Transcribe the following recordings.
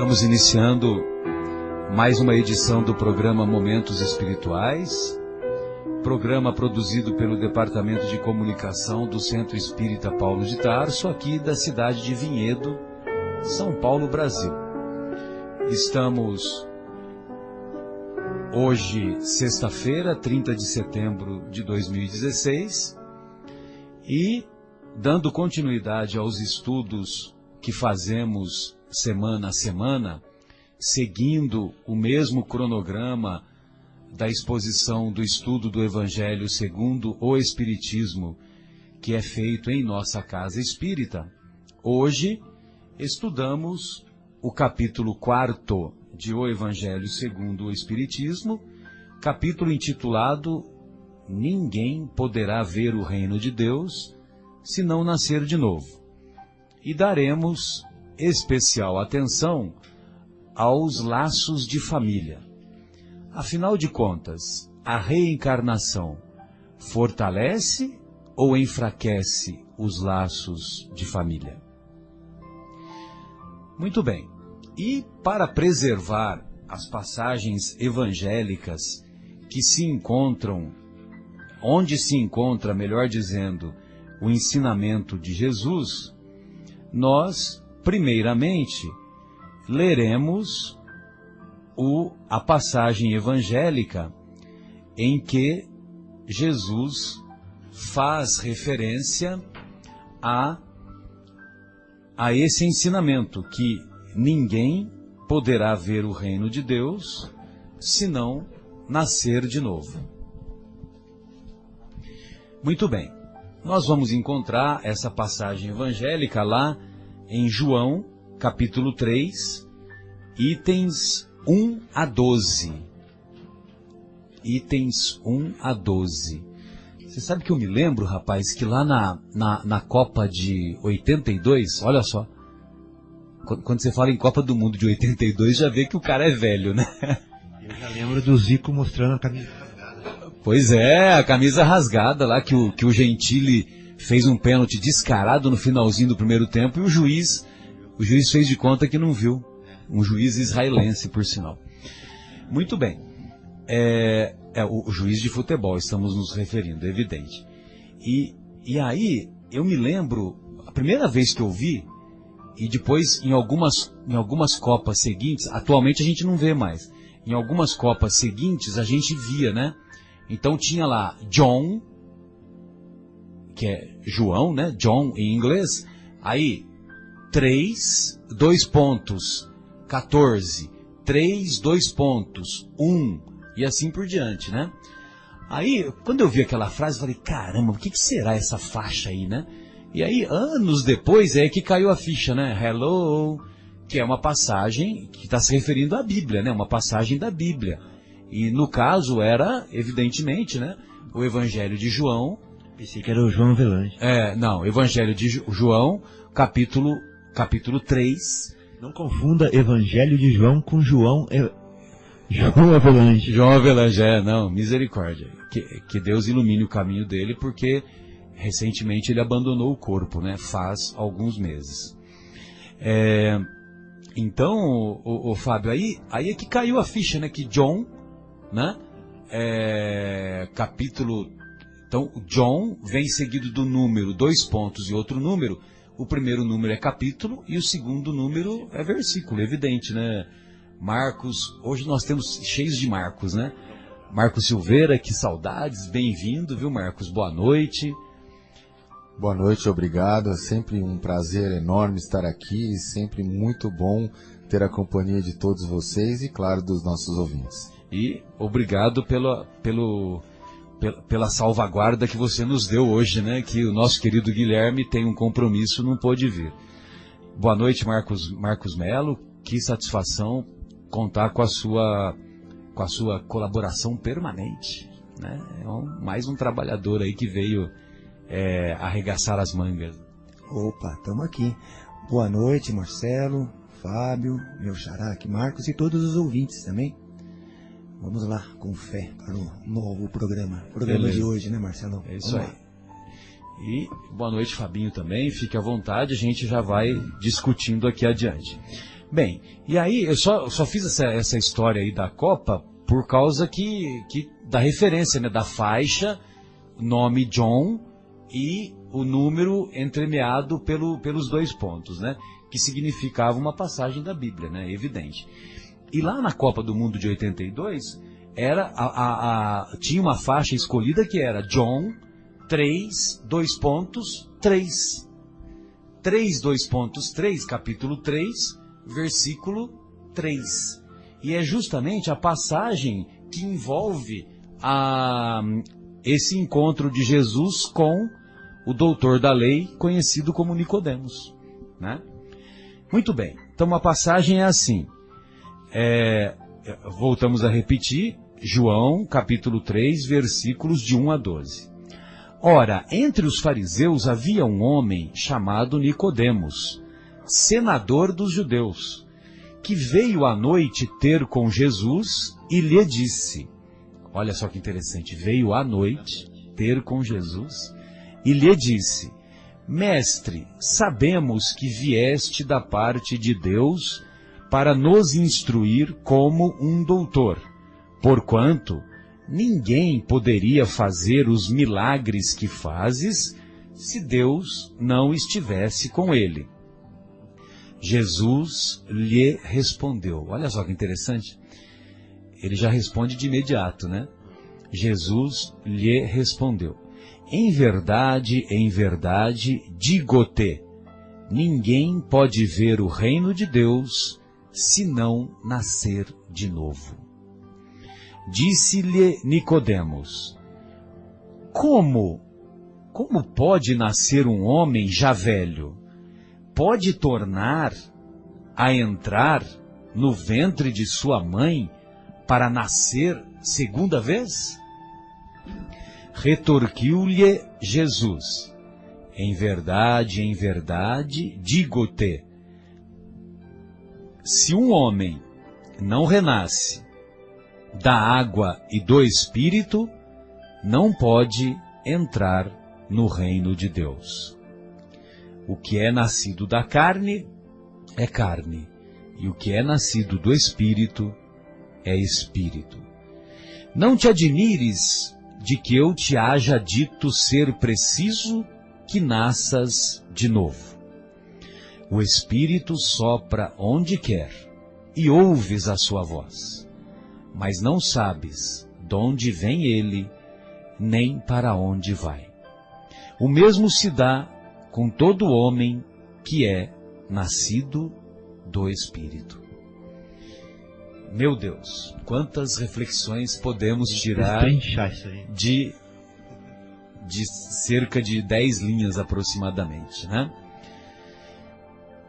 Estamos iniciando mais uma edição do programa Momentos Espirituais, programa produzido pelo Departamento de Comunicação do Centro Espírita Paulo de Tarso, aqui da cidade de Vinhedo, São Paulo, Brasil. Estamos hoje, sexta-feira, 30 de setembro de 2016, e dando continuidade aos estudos que fazemos semana a semana, seguindo o mesmo cronograma da exposição do estudo do Evangelho segundo o Espiritismo, que é feito em nossa casa espírita. Hoje estudamos o capítulo 4º de O Evangelho segundo o Espiritismo, capítulo intitulado Ninguém poderá ver o reino de Deus se não nascer de novo. E daremos especial atenção aos laços de família. Afinal de contas, a reencarnação fortalece ou enfraquece os laços de família? Muito bem. E para preservar as passagens evangélicas que se encontram, onde se encontra, melhor dizendo, o ensinamento de Jesus, nós, primeiramente, leremos a passagem evangélica em que Jesus faz referência a esse ensinamento, que ninguém poderá ver o reino de Deus se não nascer de novo. Muito bem, nós vamos encontrar essa passagem evangélica lá em João, capítulo 3, itens 1 a 12. Itens 1 a 12. Você sabe que eu me lembro, rapaz, que lá na Copa de 82, olha só, quando você fala em Copa do Mundo de 82, já vê que o cara é velho, né? Eu já lembro do Zico mostrando a camisa rasgada. Pois é, a camisa rasgada lá, que o Gentili fez um pênalti descarado no finalzinho do primeiro tempo e o juiz fez de conta que não viu. Um juiz israelense, por sinal. Muito bem. O juiz de futebol, estamos nos referindo, é evidente. E aí, eu me lembro, a primeira vez que eu vi, e depois em algumas Copas seguintes, atualmente a gente não vê mais, em algumas Copas seguintes a gente via, né? Então tinha lá John, que é João, né? John em inglês. Aí 3, 2 pontos, 14, 3, 2 pontos, 1, e assim por diante, né? Aí, quando eu vi aquela frase, eu falei, caramba, o que será essa faixa aí, né? E aí, anos depois, é que caiu a ficha, né? Hello, que é uma passagem que está se referindo à Bíblia, né? Uma passagem da Bíblia. E no caso era, evidentemente, né? O Evangelho de João. Pensei que era o João Avelange. Não, Evangelho de João, capítulo 3. Não confunda Evangelho de João com João Avelange. João Avelange, não, misericórdia. Que Deus ilumine o caminho dele, porque recentemente ele abandonou o corpo, né? Faz alguns meses. Então, o Fábio, aí é que caiu a ficha, né? Que John, né? Capítulo... Então, John vem seguido do número, 2 pontos e outro número. O primeiro número é capítulo e o segundo número é versículo, evidente, né? Marcos, hoje nós temos cheios de Marcos, né? Marcos Silveira, que saudades, bem-vindo, viu, Marcos? Boa noite. Boa noite, obrigado. É sempre um prazer enorme estar aqui, sempre muito bom ter a companhia de todos vocês e, claro, dos nossos ouvintes. E obrigado pela salvaguarda que você nos deu hoje, né? Que o nosso querido Guilherme tem um compromisso, não pôde vir. Boa noite, Marcos Melo. Que satisfação contar com a sua colaboração permanente, né? Mais um trabalhador aí que veio arregaçar as mangas. Opa, estamos aqui. Boa noite, Marcelo, Fábio, meu xará aqui, Marcos e todos os ouvintes também. Vamos lá, com fé, para o novo programa Beleza. De hoje, né, Marcelo? É isso aí. E boa noite, Fabinho, também. Fique à vontade, a gente já vai discutindo aqui adiante. Bem, e aí eu só fiz essa história aí da Copa por causa da referência, né, da faixa, nome John e o número entremeado pelos 2 pontos, né, que significava uma passagem da Bíblia, né, evidente. E lá na Copa do Mundo de 82, tinha uma faixa escolhida que era John 3, 2 pontos, 3. 3, 2 pontos, 3, capítulo 3, versículo 3. E é justamente a passagem que envolve esse encontro de Jesus com o doutor da lei, conhecido como Nicodemos, né? Muito bem, então a passagem é assim, voltamos a repetir, João, capítulo 3, versículos de 1 a 12. Ora, entre os fariseus havia um homem chamado Nicodemos, senador dos judeus, que veio à noite ter com Jesus e lhe disse, olha só que interessante, veio à noite ter com Jesus e lhe disse, Mestre, sabemos que vieste da parte de Deus para nos instruir como um doutor, porquanto ninguém poderia fazer os milagres que fazes se Deus não estivesse com ele. Jesus lhe respondeu. Olha só que interessante. Ele já responde de imediato, né? Jesus lhe respondeu. Em verdade, digo-te, ninguém pode ver o reino de Deus se não nascer de novo. Disse-lhe Nicodemos, como pode nascer um homem já velho? Pode tornar a entrar no ventre de sua mãe para nascer segunda vez? Retorquiu-lhe Jesus, em verdade, digo-te, se um homem não renasce da água e do Espírito, não pode entrar no reino de Deus. O que é nascido da carne é carne, e o que é nascido do Espírito é Espírito. Não te admires de que eu te haja dito ser preciso que nasças de novo. O Espírito sopra onde quer, e ouves a sua voz, mas não sabes de onde vem ele, nem para onde vai. O mesmo se dá com todo homem que é nascido do Espírito. Meu Deus, quantas reflexões podemos tirar de cerca de 10 linhas aproximadamente, né?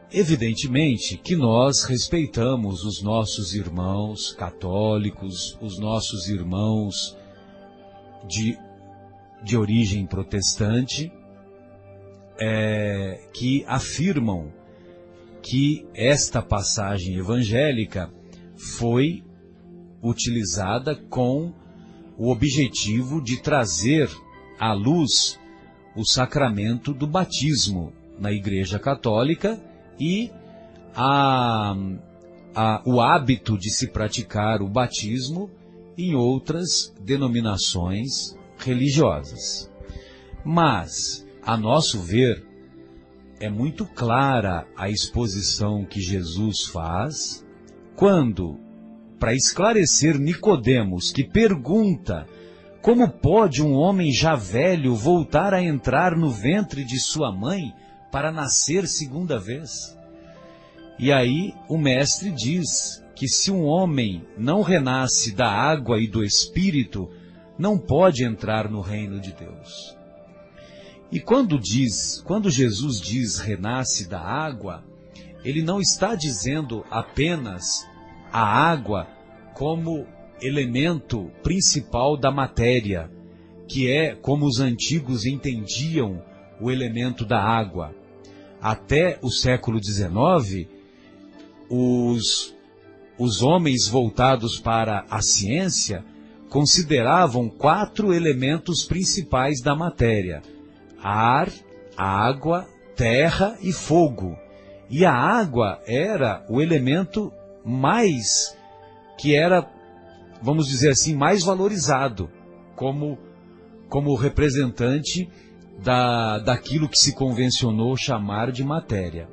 Evidentemente que nós respeitamos os nossos irmãos católicos, os nossos irmãos de origem protestante, que afirmam que esta passagem evangélica foi utilizada com o objetivo de trazer à luz o sacramento do batismo na Igreja Católica e o hábito de se praticar o batismo em outras denominações religiosas. Mas, a nosso ver, é muito clara a exposição que Jesus faz quando, para esclarecer Nicodemos, que pergunta como pode um homem já velho voltar a entrar no ventre de sua mãe para nascer segunda vez? E aí o mestre diz que se um homem não renasce da água e do Espírito, não pode entrar no reino de Deus. E quando Jesus diz renasce da água, ele não está dizendo apenas a água como elemento principal da matéria, que é como os antigos entendiam o elemento da água. Até o século XIX, os homens voltados para a ciência consideravam 4 elementos principais da matéria: ar, água, terra e fogo. E a água era o elemento mais, que era, vamos dizer assim, mais valorizado como representante daquilo que se convencionou chamar de matéria.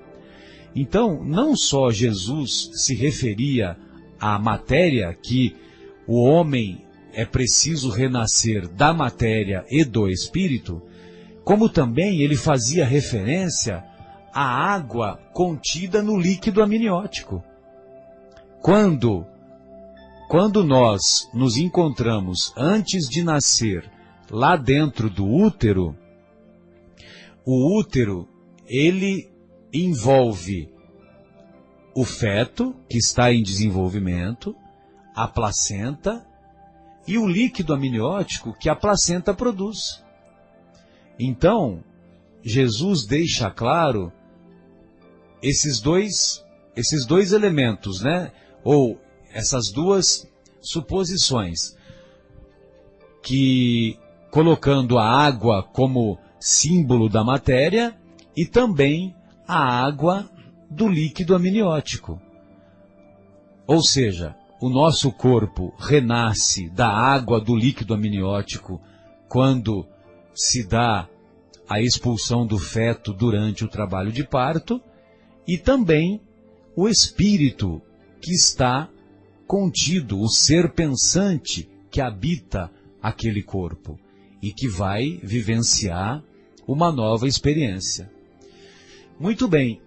Então, não só Jesus se referia à matéria, que o homem é preciso renascer da matéria e do espírito, como também ele fazia referência à água contida no líquido amniótico. Quando nós nos encontramos antes de nascer lá dentro do útero, o útero, ele envolve o feto, que está em desenvolvimento, a placenta e o líquido amniótico que a placenta produz. Então, Jesus deixa claro esses dois elementos, né? Ou essas duas suposições, que colocando a água como símbolo da matéria e também a água do líquido amniótico. Ou seja, o nosso corpo renasce da água do líquido amniótico quando se dá a expulsão do feto durante o trabalho de parto, e também o espírito que está contido, o ser pensante que habita aquele corpo e que vai vivenciar uma nova experiência. Muito bem,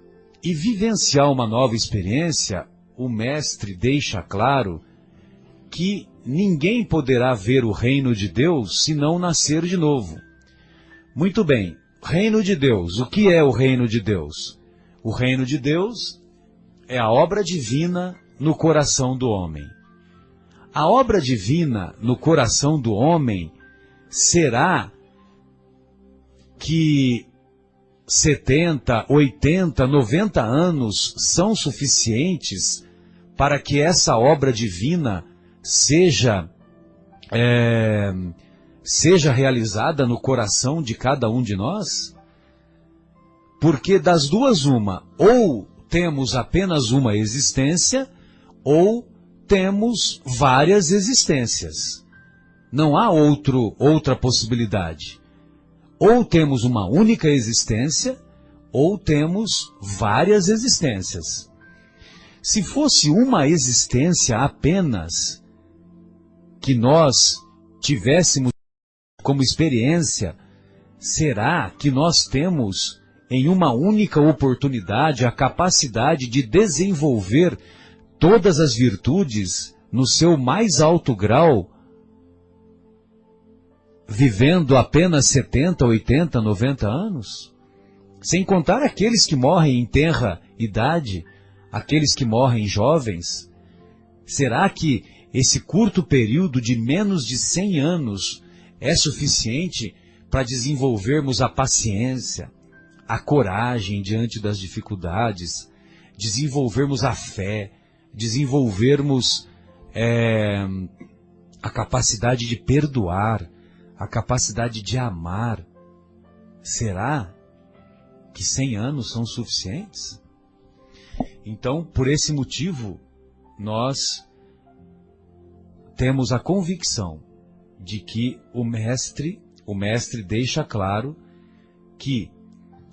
e vivenciar uma nova experiência, o mestre deixa claro que ninguém poderá ver o reino de Deus se não nascer de novo. Muito bem, reino de Deus, o que é o reino de Deus? O reino de Deus é a obra divina no coração do homem. A obra divina no coração do homem será que 70, 80, 90 anos são suficientes para que essa obra divina seja realizada no coração de cada um de nós? Porque das duas uma, ou temos apenas uma existência, ou temos várias existências. Não há outra possibilidade. Ou temos uma única existência, ou temos várias existências. Se fosse uma existência apenas que nós tivéssemos como experiência, será que nós temos em uma única oportunidade a capacidade de desenvolver todas as virtudes no seu mais alto grau, vivendo apenas 70, 80, 90 anos? Sem contar aqueles que morrem em tenra idade, aqueles que morrem jovens. Será que esse curto período de menos de 100 anos é suficiente para desenvolvermos a paciência, a coragem diante das dificuldades, desenvolvermos a fé, desenvolvermos a capacidade de perdoar, a capacidade de amar? Será que 100 anos são suficientes? Então, por esse motivo, nós temos a convicção de que o mestre deixa claro que,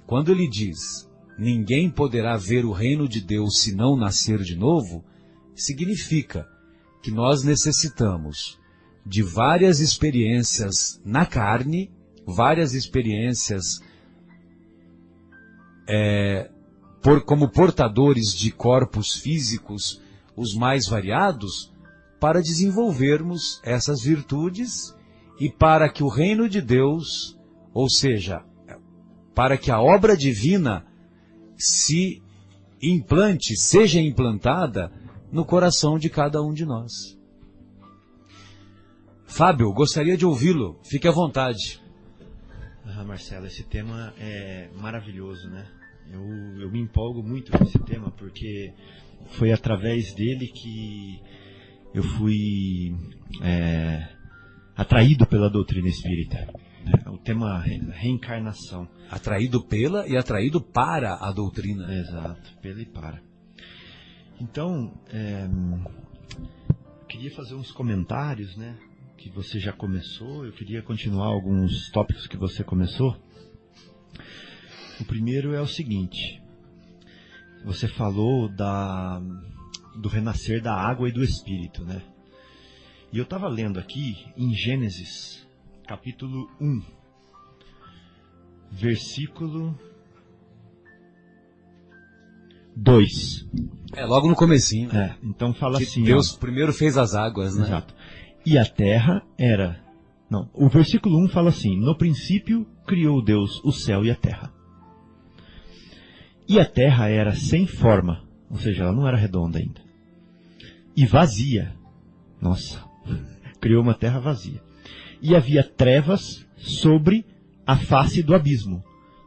quando ele diz, ninguém poderá ver o reino de Deus se não nascer de novo, significa que nós necessitamos de várias experiências na carne, várias experiências como portadores de corpos físicos, os mais variados, para desenvolvermos essas virtudes e para que o reino de Deus, ou seja, para que a obra divina se implante, seja implantada no coração de cada um de nós. Fábio, gostaria de ouvi-lo. Fique à vontade. Marcelo, esse tema é maravilhoso, né? Eu me empolgo muito com esse tema, porque foi através dele que eu fui atraído pela doutrina espírita. O tema reencarnação. Atraído pela e atraído para a doutrina. Exato, pela e para. Então, queria fazer uns comentários, né? Que você já começou. Eu queria continuar alguns tópicos que você começou. O primeiro é o seguinte. Você falou do renascer da água e do espírito, né? E eu estava lendo aqui em Gênesis, capítulo 1, versículo 2. Logo no comecinho. Então fala Que assim... Deus primeiro fez as águas, né? Exato. E a terra era... Não, o versículo 1 fala assim: no princípio criou Deus o céu e a terra. E a terra era sem forma, ou seja, ela não era redonda ainda. E vazia. Nossa, criou uma terra vazia. E havia trevas sobre a face do abismo.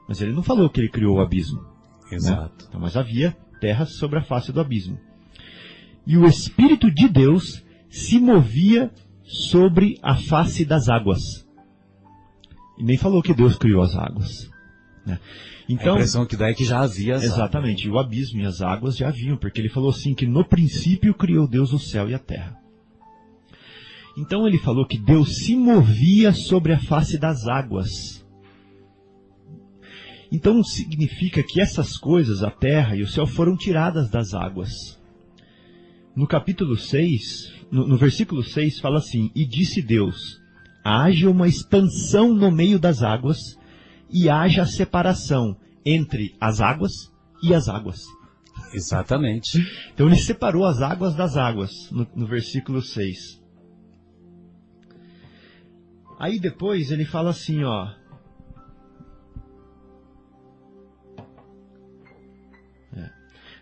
Mas ele não falou que ele criou o abismo. Exato. Né? Então, mas havia terras sobre a face do abismo. E o Espírito de Deus se movia sobre a face das águas. E nem falou que Deus criou as águas. Né? Então, a impressão que dá é que já havia as exatamente, águas. O abismo e as águas já haviam, porque ele falou assim que no princípio criou Deus o céu e a terra. Então ele falou que Deus se movia sobre a face das águas. Então significa que essas coisas, a terra e o céu, foram tiradas das águas. No capítulo 6, no versículo 6 fala assim: e disse Deus, haja uma expansão no meio das águas, e haja separação entre as águas e as águas. Exatamente. Então ele separou as águas das águas, no versículo 6. Aí depois ele fala assim, ó.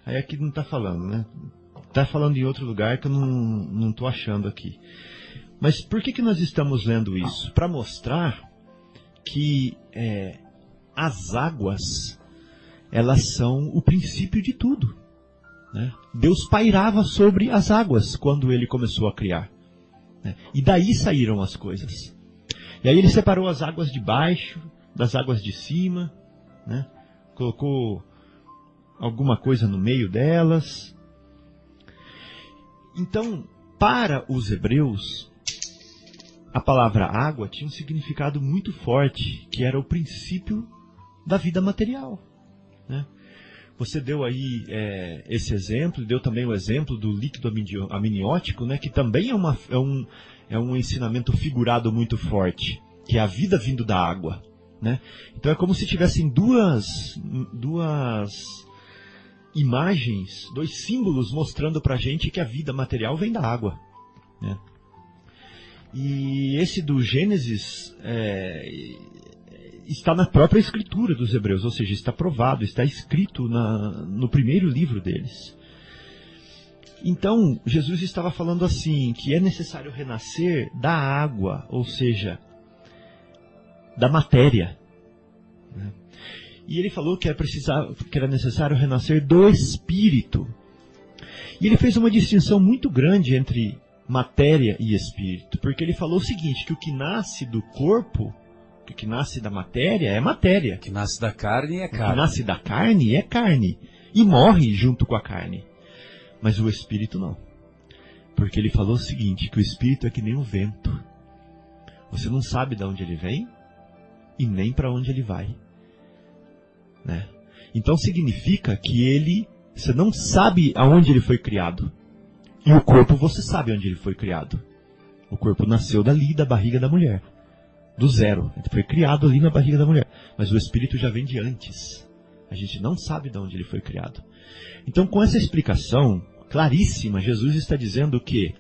Aí aqui não está falando, né? Está falando em outro lugar que eu não estou achando aqui. Mas por que nós estamos lendo isso? Para mostrar que as águas, elas são o princípio de tudo. Né? Deus pairava sobre as águas quando ele começou a criar. Né? E daí saíram as coisas. E aí ele separou as águas de baixo das águas de cima, né? Colocou alguma coisa no meio delas. Então, para os hebreus, a palavra água tinha um significado muito forte, que era o princípio da vida material. Né? Você deu aí esse exemplo, deu também o exemplo do líquido amniótico, né, que também é um ensinamento figurado muito forte, que é a vida vindo da água. Né? Então é como se tivessem duas imagens, dois símbolos mostrando para a gente que a vida material vem da água. Né? E esse do Gênesis está na própria escritura dos hebreus, ou seja, está provado, está escrito no primeiro livro deles. Então, Jesus estava falando assim, que é necessário renascer da água, ou seja, da matéria. Né? E ele falou que era necessário renascer do Espírito. E ele fez uma distinção muito grande entre matéria e Espírito, porque ele falou o seguinte, que o que nasce do corpo, o que nasce da matéria é matéria. O que nasce da carne é carne. O que nasce da carne é carne. E morre junto com a carne. Mas o Espírito não. Porque ele falou o seguinte, que o Espírito é que nem o vento. Você não sabe de onde ele vem e nem para onde ele vai. Né? Então significa que você não sabe aonde ele foi criado. E o corpo você sabe onde ele foi criado. O corpo nasceu dali, da barriga da mulher. Do zero. Ele foi criado ali na barriga da mulher. Mas o Espírito já vem de antes. A gente não sabe de onde ele foi criado. Então, com essa explicação claríssima, Jesus está dizendo que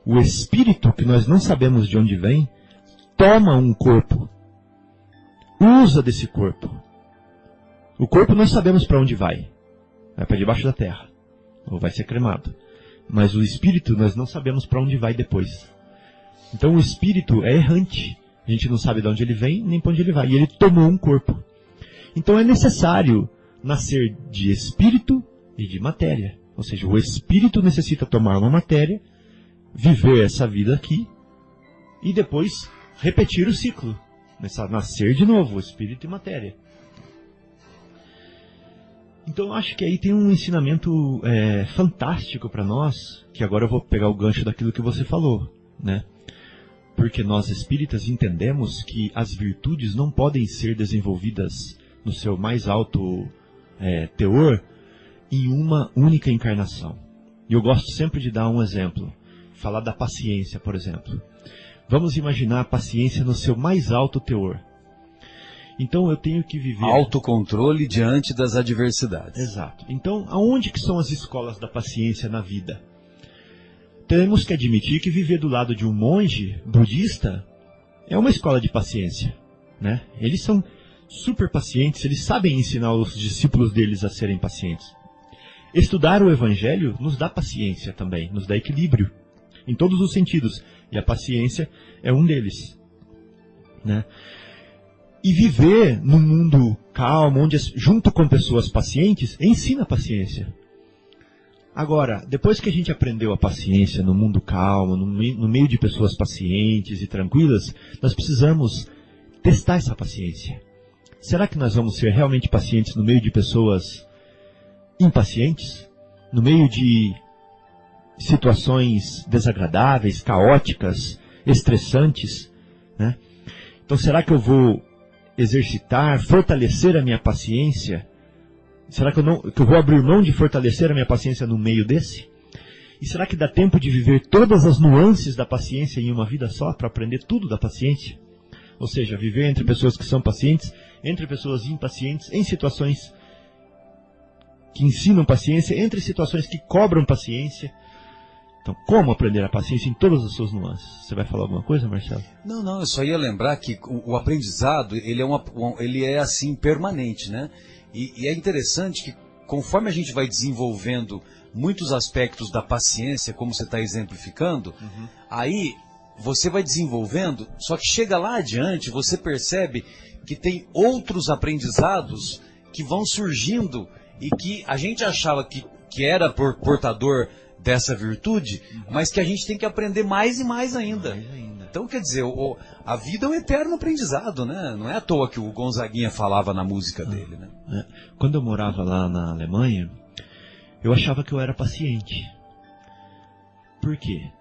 o Espírito, que nós não sabemos de onde vem, toma um corpo. Usa desse corpo. O corpo nós sabemos para onde vai. Vai para debaixo da terra. Ou vai ser cremado. Mas o Espírito nós não sabemos para onde vai depois. Então o Espírito é errante. A gente não sabe de onde ele vem, nem para onde ele vai. E ele tomou um corpo. Então é necessário nascer de Espírito e de matéria. Ou seja, o Espírito necessita tomar uma matéria, viver essa vida aqui, e depois repetir o ciclo. Começar a nascer de novo, espírito e matéria. Então eu acho que aí tem um ensinamento fantástico para nós, que agora eu vou pegar o gancho daquilo que você falou, né? Porque nós espíritas entendemos que as virtudes não podem ser desenvolvidas no seu mais alto teor em uma única encarnação. E eu gosto sempre de dar um exemplo, falar da paciência, por exemplo. Vamos imaginar a paciência no seu mais alto teor. Então eu tenho que viver... Autocontrole diante das adversidades. Exato. Então, aonde que são as escolas da paciência na vida? Temos que admitir que viver do lado de um monge budista é uma escola de paciência, né? Eles são super pacientes, eles sabem ensinar os discípulos deles a serem pacientes. Estudar o Evangelho nos dá paciência também, nos dá equilíbrio, em todos os sentidos. E a paciência é um deles, né? E viver num mundo calmo, onde, junto com pessoas pacientes, ensina a paciência. Agora, depois que a gente aprendeu a paciência no mundo calmo, no meio de pessoas pacientes e tranquilas, nós precisamos testar essa paciência. Será que nós vamos ser realmente pacientes no meio de pessoas impacientes? No meio de situações desagradáveis, caóticas, estressantes, né? Então, será que eu vou exercitar, fortalecer a minha paciência? Será que eu vou abrir mão de fortalecer a minha paciência no meio desse? E será que dá tempo de viver todas as nuances da paciência em uma vida só, para aprender tudo da paciência? Ou seja, viver entre pessoas que são pacientes, entre pessoas impacientes, em situações que ensinam paciência, entre situações que cobram paciência. Então, como aprender a paciência em todas as suas nuances? Você vai falar alguma coisa, Marcelo? Não, eu só ia lembrar que o aprendizado, ele é assim, permanente, né? E é interessante que, conforme a gente vai desenvolvendo muitos aspectos da paciência, como você está exemplificando, aí você vai desenvolvendo, só que chega lá adiante, você percebe que tem outros aprendizados que vão surgindo e que a gente achava que era portador dessa virtude, mas que a gente tem que aprender mais e mais ainda. Então, quer dizer, a vida é um eterno aprendizado, né? Não é à toa que o Gonzaguinha falava na música dele, né? Quando eu morava lá na Alemanha, eu achava que eu era paciente. Por quê?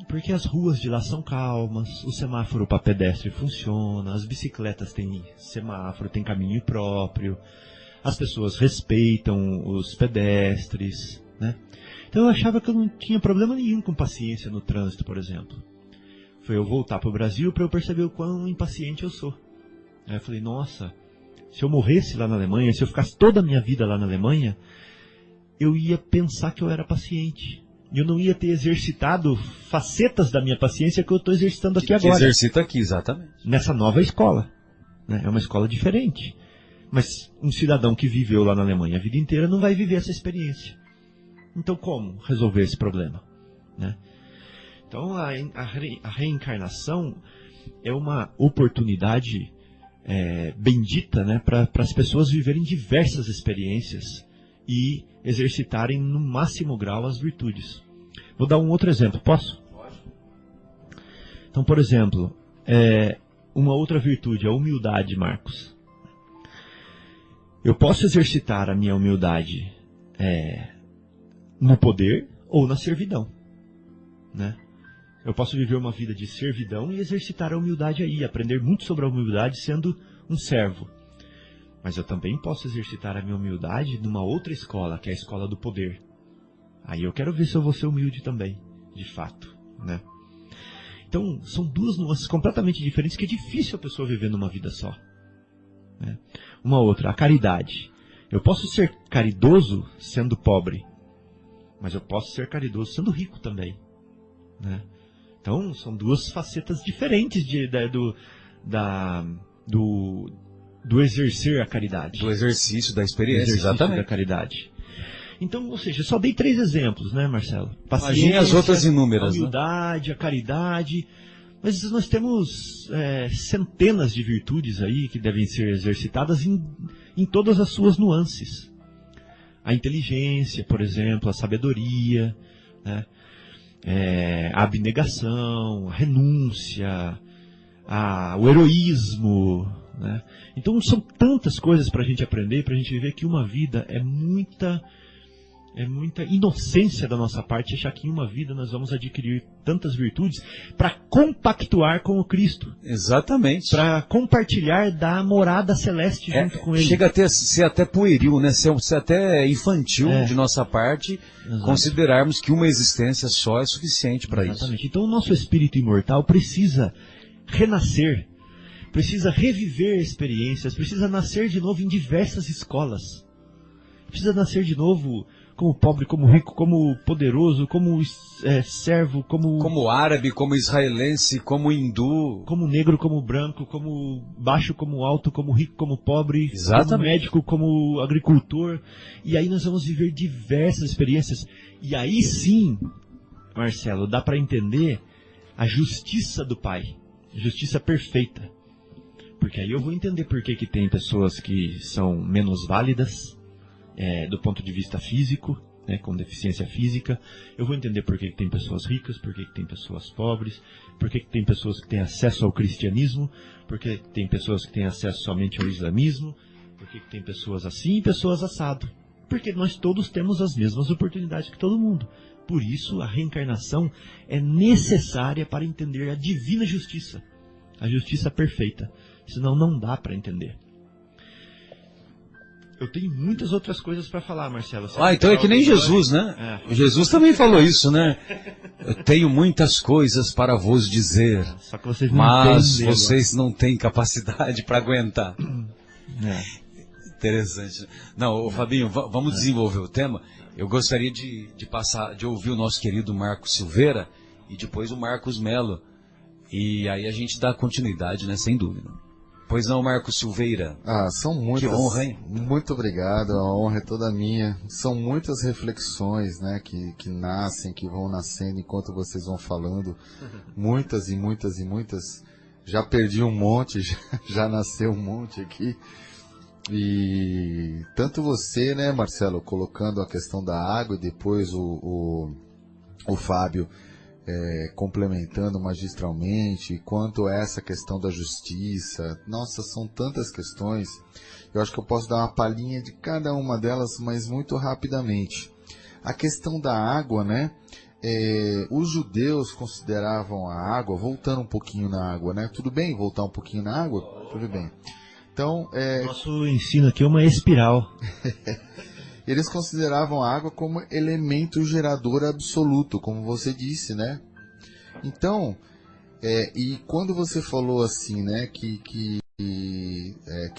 Porque as ruas de lá são calmas, o semáforo para pedestre funciona, as bicicletas têm semáforo, tem caminho próprio, as pessoas respeitam os pedestres, né? Então eu achava que eu não tinha problema nenhum com paciência no trânsito, por exemplo. Foi eu voltar para o Brasil para eu perceber o quão impaciente eu sou. Aí eu falei, nossa, se eu morresse lá na Alemanha, se eu ficasse toda a minha vida lá na Alemanha, eu ia pensar que eu era paciente. E eu não ia ter exercitado facetas da minha paciência que eu estou exercitando aqui agora. Que exercita aqui, exatamente. Nessa nova escola, né? É uma escola diferente. Mas um cidadão que viveu lá na Alemanha a vida inteira não vai viver essa experiência. Então como resolver esse problema, né? Então a reencarnação é uma oportunidade bendita, né, para as pessoas viverem diversas experiências e exercitarem no máximo grau as virtudes. Vou dar um outro exemplo, posso? Pode. Então, por exemplo, uma outra virtude, a humildade, Marcos. Eu posso exercitar a minha humildade no poder ou na servidão, né? Eu posso viver uma vida de servidão e exercitar a humildade aí, aprender muito sobre a humildade sendo um servo. Mas eu também posso exercitar a minha humildade numa outra escola, que é a escola do poder. Aí eu quero ver se eu vou ser humilde também, de fato, né? Então, são duas nuances completamente diferentes que é difícil a pessoa viver numa vida só, né? Uma outra, a caridade. Eu posso ser caridoso sendo pobre, mas eu posso ser caridoso sendo rico também, né? Então, são duas facetas diferentes do exercer a caridade. Do exercício da experiência, exatamente. Da caridade. Então, ou seja, eu só dei 3 exemplos, né, Marcelo? Imagine as outras inúmeras. A humildade, né? A caridade. Mas nós temos centenas de virtudes aí que devem ser exercitadas em todas as suas nuances. A inteligência, por exemplo, a sabedoria, né? A abnegação, a renúncia, o heroísmo, né? Então são tantas coisas para a gente aprender, para a gente ver que uma vida é muita inocência da nossa parte achar que em uma vida nós vamos adquirir tantas virtudes para compactuar com o Cristo. Exatamente. Para compartilhar da morada celeste junto com Ele. Chega a ser até pueril, né? Ser até infantil de nossa parte, considerarmos que uma existência só é suficiente para isso. Exatamente. Então o nosso espírito imortal precisa renascer, precisa reviver experiências, precisa nascer de novo em diversas escolas. Precisa nascer de novo como pobre, como rico, como poderoso, como servo, como árabe, como israelense, como hindu, como negro, como branco, como baixo, como alto, como rico, como pobre, exatamente, como médico, como agricultor. E aí nós vamos viver diversas experiências. E aí sim, Marcelo, dá para entender a justiça do Pai, justiça perfeita. Porque aí eu vou entender por que tem pessoas que são menos válidas, do ponto de vista físico, né, com deficiência física. Eu vou entender por que tem pessoas ricas, por que tem pessoas pobres, por que tem pessoas que têm acesso ao cristianismo, por que tem pessoas que têm acesso somente ao islamismo, por que tem pessoas assim e pessoas assado. Porque nós todos temos as mesmas oportunidades que todo mundo. Por isso a reencarnação é necessária para entender a divina justiça, a justiça perfeita. Senão não dá para entender. Eu tenho muitas outras coisas para falar, Marcelo. Então é que nem Jesus, né? Jesus também falou isso, né? Eu tenho muitas coisas para vos dizer, só que vocês não mas entendem, vocês não têm capacidade para aguentar. Interessante. Não, Fabinho, vamos desenvolver o tema. Eu gostaria de ouvir o nosso querido Marcos Silveira e depois o Marcos Melo. E aí a gente dá continuidade, né? Sem dúvida. Pois não, Marcos Silveira. São muitas. Que honra, hein? Muito obrigado, a honra é toda minha. São muitas reflexões, né, que nascem, que vão nascendo enquanto vocês vão falando. Muitas e muitas e muitas. Já perdi um monte, já nasceu um monte aqui. E tanto você, né, Marcelo, colocando a questão da água e depois o Fábio complementando magistralmente, quanto a essa questão da justiça. Nossa, são tantas questões. Eu acho que eu posso dar uma palhinha de cada uma delas, mas muito rapidamente. A questão da água, né? Os judeus consideravam a água, voltando um pouquinho na água, né? Tudo bem voltar um pouquinho na água? Tudo bem. Então, nosso ensino aqui é uma espiral. Eles consideravam a água como elemento gerador absoluto, como você disse, né? Então, e quando você falou assim, né, que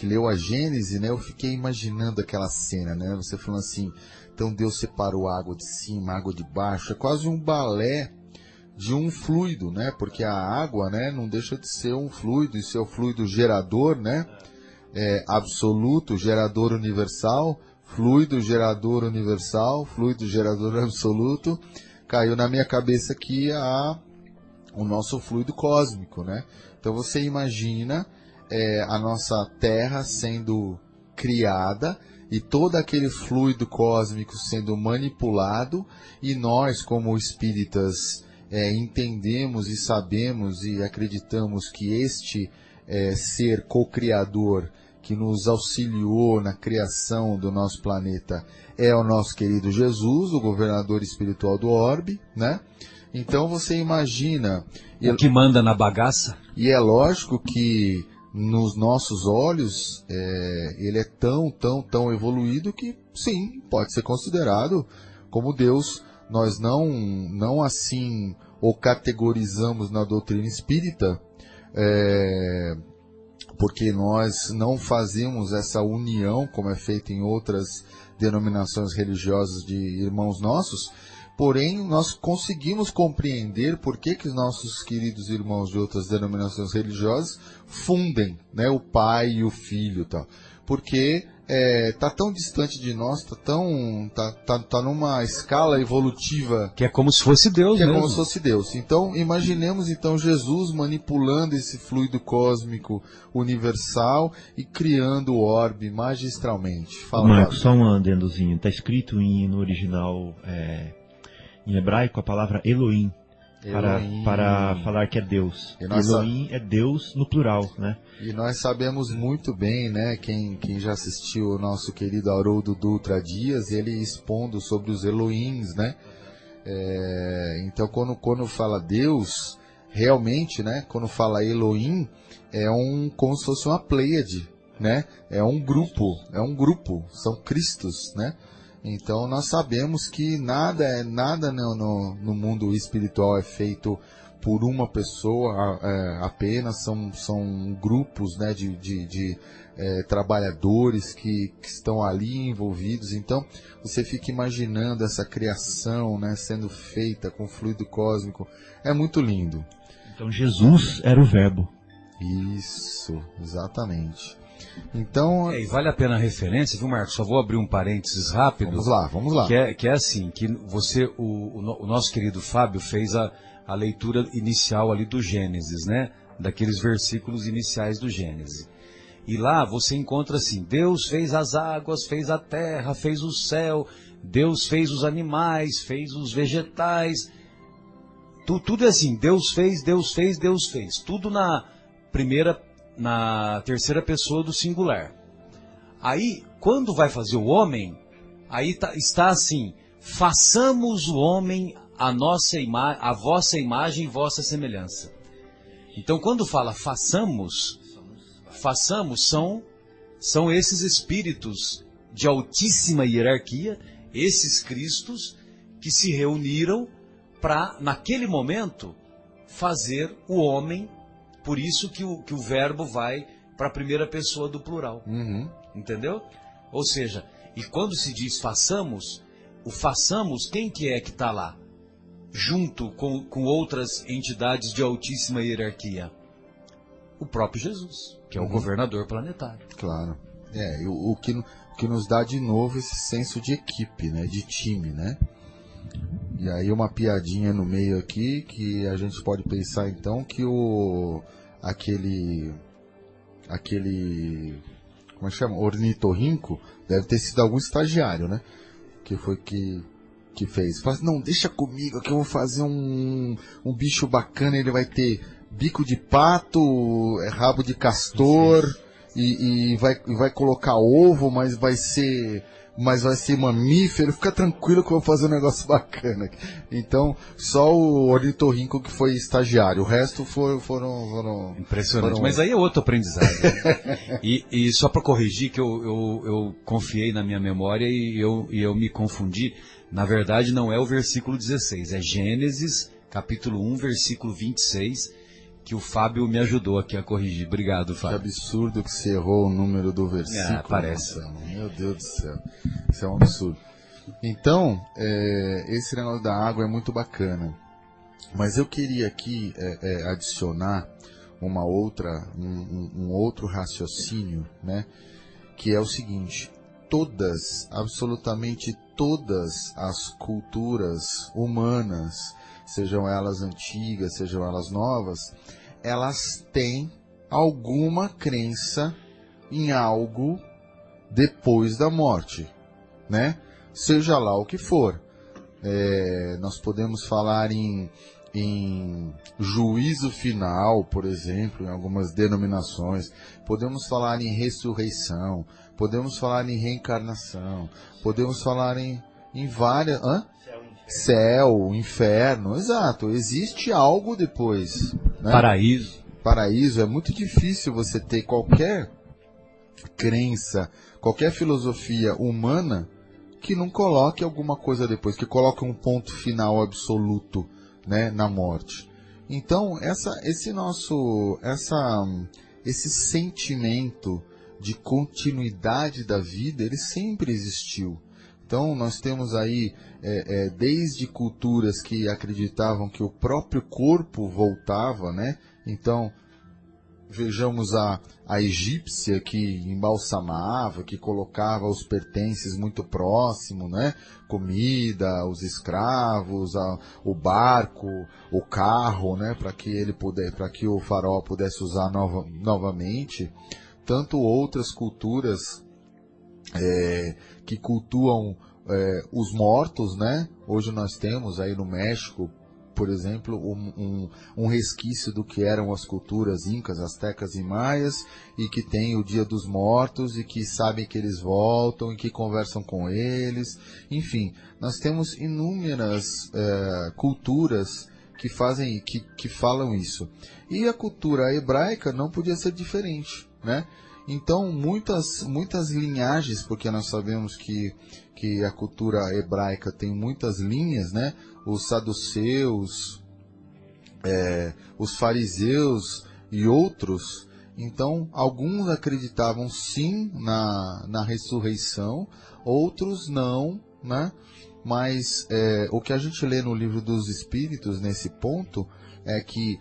leu a Gênese, né, eu fiquei imaginando aquela cena, né? Você falando assim, então Deus separou a água de cima, a água de baixo, é quase um balé de um fluido, né? Porque a água, né, não deixa de ser um fluido, e ser o fluido gerador, né? Absoluto, gerador universal. Fluido gerador universal, fluido gerador absoluto. Caiu na minha cabeça aqui o nosso fluido cósmico, né? Então você imagina a nossa Terra sendo criada e todo aquele fluido cósmico sendo manipulado, e nós, como espíritas, entendemos e sabemos e acreditamos que este ser co-criador que nos auxiliou na criação do nosso planeta é o nosso querido Jesus, o governador espiritual do orbe, né? Então você imagina... O que manda na bagaça? E é lógico que nos nossos olhos ele é tão evoluído que sim, pode ser considerado como Deus. Nós não assim o categorizamos na doutrina espírita, porque nós não fazemos essa união, como é feito em outras denominações religiosas de irmãos nossos, porém nós conseguimos compreender por que os nossos queridos irmãos de outras denominações religiosas fundem, né, o Pai e o Filho, tal. Porque está tão distante de nós, tá numa escala evolutiva que é como se fosse Deus, que mesmo. É como se fosse Deus. Então imaginemos então Jesus manipulando esse fluido cósmico universal e criando o orbe magistralmente. Fala, Marcos, só um adendozinho. Está escrito no original em hebraico a palavra Elohim, para falar que é Deus. Elohim é Deus no plural, né? E nós sabemos muito bem, né, quem já assistiu o nosso querido Haroldo Dutra Dias, ele expondo sobre os Elohims, né? Então, quando fala Deus, realmente, né, quando fala Elohim, como se fosse uma pleiade, né? É um grupo, são Cristos, né? Então nós sabemos que nada no mundo espiritual é feito por uma pessoa apenas, são grupos, né, de trabalhadores que estão ali envolvidos. Então você fica imaginando essa criação, né, sendo feita com fluido cósmico, é muito lindo. Então Jesus era o verbo. Isso, exatamente. Então, e vale a pena a referência, viu, Marcos? Só vou abrir um parênteses rápido. Vamos lá. Que é assim, que o nosso querido Fábio fez a leitura inicial ali do Gênesis, né? Daqueles versículos iniciais do Gênesis. E lá você encontra assim, Deus fez as águas, fez a terra, fez o céu, Deus fez os animais, fez os vegetais. Tudo é assim, Deus fez. Tudo na terceira pessoa do singular. Aí, quando vai fazer o homem, aí está assim, façamos o homem a vossa imagem e vossa semelhança. Então, quando fala façamos são esses espíritos de altíssima hierarquia, esses Cristos, que se reuniram para, naquele momento, fazer o homem. Por isso que o verbo vai para a primeira pessoa do plural. Uhum. Entendeu? Ou seja, e quando se diz façamos, o façamos, quem que está lá? Junto com outras entidades de altíssima hierarquia? O próprio Jesus, que é o governador planetário. Claro. O que nos dá de novo esse senso de equipe, né? De time, né? E aí uma piadinha no meio aqui, que a gente pode pensar então que aquele como é que chama? Ornitorrinco deve ter sido algum estagiário, né? Que foi que fez. Fala, não, deixa comigo que eu vou fazer um bicho bacana, ele vai ter bico de pato, rabo de castor e vai colocar ovo, mas vai ser mamífero. Fica tranquilo que eu vou fazer um negócio bacana. Então, só o ornitorrinco que foi estagiário, o resto foram impressionante. Mas aí é outro aprendizado. e só para corrigir, que eu confiei na minha memória e eu me confundi. Na verdade, não é o versículo 16, é Gênesis, capítulo 1, versículo 26, que o Fábio me ajudou aqui a corrigir. Obrigado, Fábio. Que absurdo que você errou o número do versículo. Parece. Meu Deus do céu. Isso é um absurdo. Então, esse negócio da água é muito bacana. Mas eu queria aqui adicionar um outro raciocínio, né? Que é o seguinte: absolutamente todas as culturas humanas, sejam elas antigas, sejam elas novas, elas têm alguma crença em algo depois da morte, né? Seja lá o que for. Nós podemos falar em juízo final, por exemplo, em algumas denominações. Podemos falar em ressurreição. Podemos falar em reencarnação. Podemos falar em várias... Céu, inferno, exato. Existe algo depois, né? Paraíso. É muito difícil você ter qualquer crença, qualquer filosofia humana que não coloque alguma coisa depois, que coloque um ponto final absoluto, né, na morte. Então, esse sentimento de continuidade da vida, ele sempre existiu. Então, nós temos aí, desde culturas que acreditavam que o próprio corpo voltava, né? Então, vejamos a egípcia que embalsamava, que colocava os pertences muito próximo, né? Comida, os escravos, o barco, o carro, né? Para que o faraó pudesse usar novamente. Tanto outras culturas que cultuam os mortos, né? Hoje nós temos aí no México por exemplo, um resquício do que eram as culturas incas, astecas e maias, e que tem o Dia dos Mortos, e que sabem que eles voltam, e que conversam com eles. Enfim, nós temos inúmeras culturas que fazem, que falam isso. E a cultura hebraica não podia ser diferente, né? Então, muitas linhagens, porque nós sabemos que a cultura hebraica tem muitas linhas, né? Os saduceus, os fariseus e outros. Então, alguns acreditavam sim na ressurreição, outros não, né? Mas o que a gente lê no Livro dos Espíritos nesse ponto é que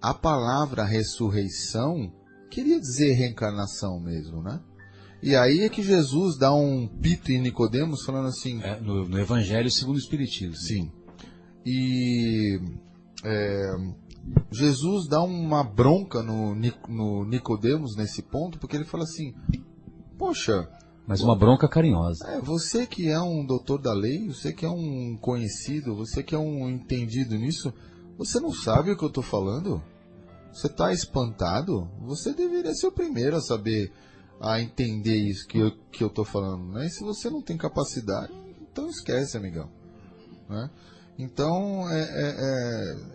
a palavra ressurreição queria dizer reencarnação mesmo, né? E aí é que Jesus dá um pito em Nicodemos falando assim... No Evangelho segundo o Espiritismo. Sim. E Jesus dá uma bronca no Nicodemos nesse ponto, porque ele fala assim, poxa... Mas uma bronca carinhosa. Você que é um doutor da lei, você que é um conhecido, você que é um entendido nisso, você não sabe o que eu estou falando? Você está espantado? Você deveria ser o primeiro a saber, a entender isso que eu estou falando, né? E se você não tem capacidade, então esquece, amigão, né? Então,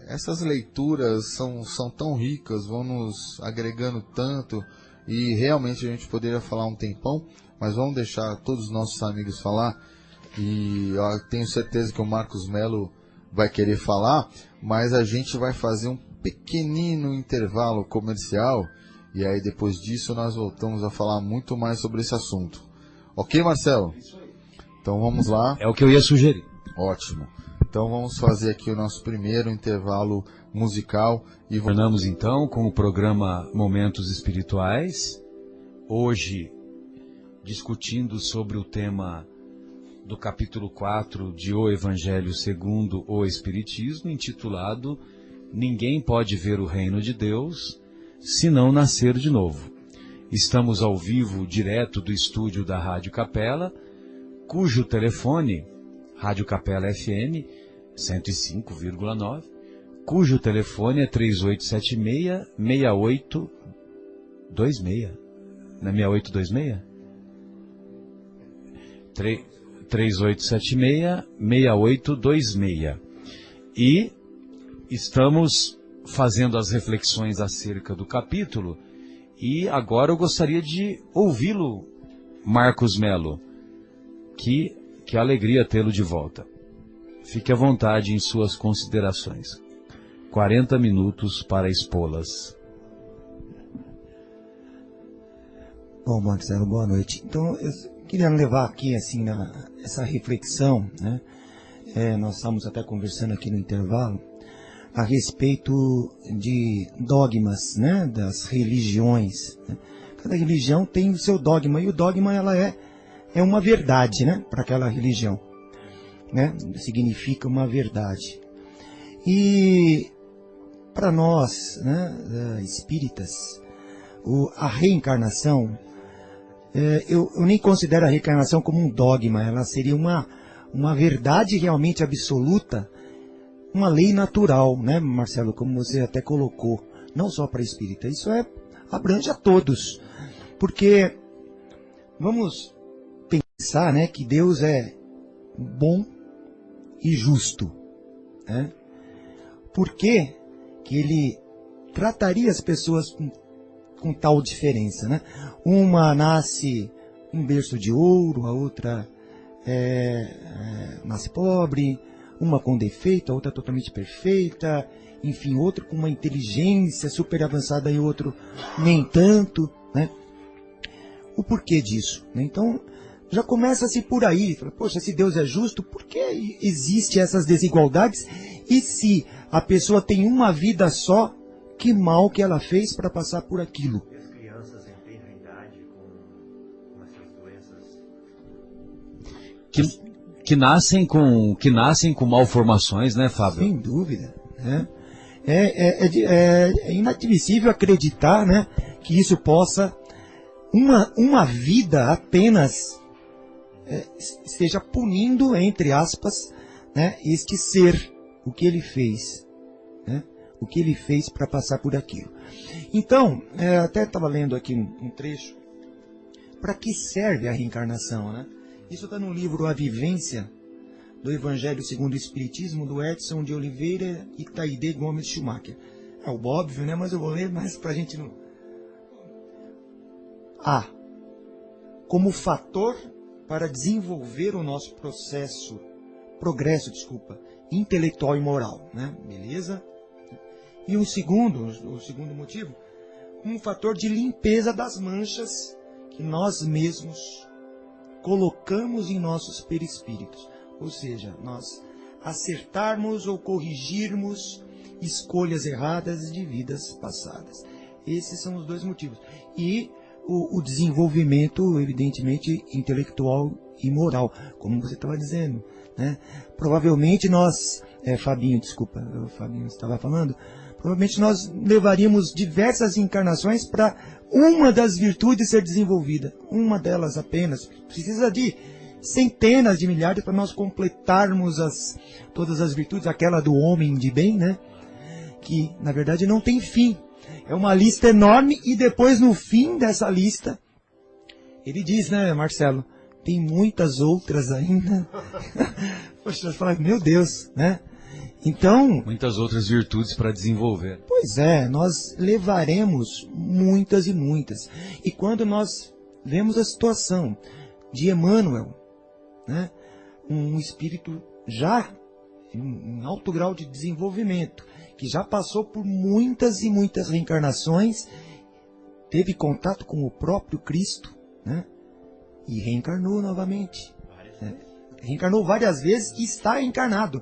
essas leituras são tão ricas, vão nos agregando tanto, e realmente a gente poderia falar um tempão, mas vamos deixar todos os nossos amigos falar, e eu tenho certeza que o Marcos Melo vai querer falar, mas a gente vai fazer um pequenino intervalo comercial, e aí depois disso nós voltamos a falar muito mais sobre esse assunto. Ok, Marcelo? Então vamos lá. É o que eu ia sugerir. Ótimo. Então vamos fazer aqui o nosso primeiro intervalo musical. E Tornamos então com o programa Momentos Espirituais, hoje discutindo sobre o tema do capítulo 4 de O Evangelho segundo o Espiritismo, intitulado Ninguém pode ver o reino de Deus se não nascer de novo. Estamos ao vivo, direto do estúdio da Rádio Capela, cujo telefone, Rádio Capela FM 105,9, cujo telefone é 3876-6826. Não é 6826? 3876-6826. E estamos fazendo as reflexões acerca do capítulo, e agora eu gostaria de ouvi-lo, Marcos Melo. Que alegria tê-lo de volta. Fique à vontade em suas considerações. 40 minutos para expô-las. Bom, Marcelo, boa noite. Então, eu queria levar aqui, assim, essa reflexão, né? Nós estamos até conversando aqui no intervalo, a respeito de dogmas, né, das religiões, né? Cada religião tem o seu dogma, e o dogma ela é uma verdade, né, para aquela religião, né? Significa uma verdade. E para nós, né, espíritas, a reencarnação, eu nem considero a reencarnação como um dogma, ela seria uma verdade realmente absoluta, uma lei natural, né, Marcelo, como você até colocou, não só para espírita, isso abrange a todos, porque vamos pensar, né, que Deus é bom e justo, né? Por que Ele trataria as pessoas com tal diferença, né? Uma nasce em berço de ouro, a outra nasce pobre, uma com defeito, a outra totalmente perfeita, enfim, outro com uma inteligência super avançada e outro nem tanto, né? O porquê disso, né? Então, já começa-se por aí, fala, poxa, se Deus é justo, por que existem essas desigualdades? E se a pessoa tem uma vida só, que mal que ela fez para passar por aquilo? E as crianças em tenra idade com essas doenças? Que nascem com malformações, né, Fábio? Sem dúvida, né? É inadmissível acreditar, né, que isso possa, uma vida apenas, esteja punindo, entre aspas, né, este ser o que ele fez, né? O que ele fez para passar por aquilo. Então, até estava lendo aqui um trecho. Para que serve a reencarnação, né? Isso está no livro A Vivência do Evangelho segundo o Espiritismo, do Edson de Oliveira e Taide Gomes Schumacher. É o óbvio, né? Mas eu vou ler mais para a gente não... Como fator para desenvolver o nosso progresso, intelectual e moral, né? Beleza? E o segundo motivo, um fator de limpeza das manchas que nós mesmos colocamos em nossos perispíritos. Ou seja, nós acertarmos ou corrigirmos escolhas erradas de vidas passadas. Esses são os dois motivos. E o desenvolvimento, evidentemente, intelectual e moral, como você estava dizendo, né? Provavelmente nós, Fabinho estava falando, provavelmente nós levaríamos diversas encarnações para uma das virtudes ser desenvolvida. Uma delas apenas. Precisa de centenas de milhares para nós completarmos todas as virtudes, aquela do homem de bem, né? Que na verdade não tem fim. É uma lista enorme e depois no fim dessa lista, ele diz, né, Marcelo, tem muitas outras ainda. Poxa, você fala, meu Deus, né? Então... muitas outras virtudes para desenvolver. Pois é, nós levaremos muitas e muitas. E quando nós vemos a situação de Emmanuel, né, um espírito já em alto grau de desenvolvimento, que já passou por muitas e muitas reencarnações, teve contato com o próprio Cristo, né, e reencarnou novamente. Reencarnou várias vezes e está encarnado,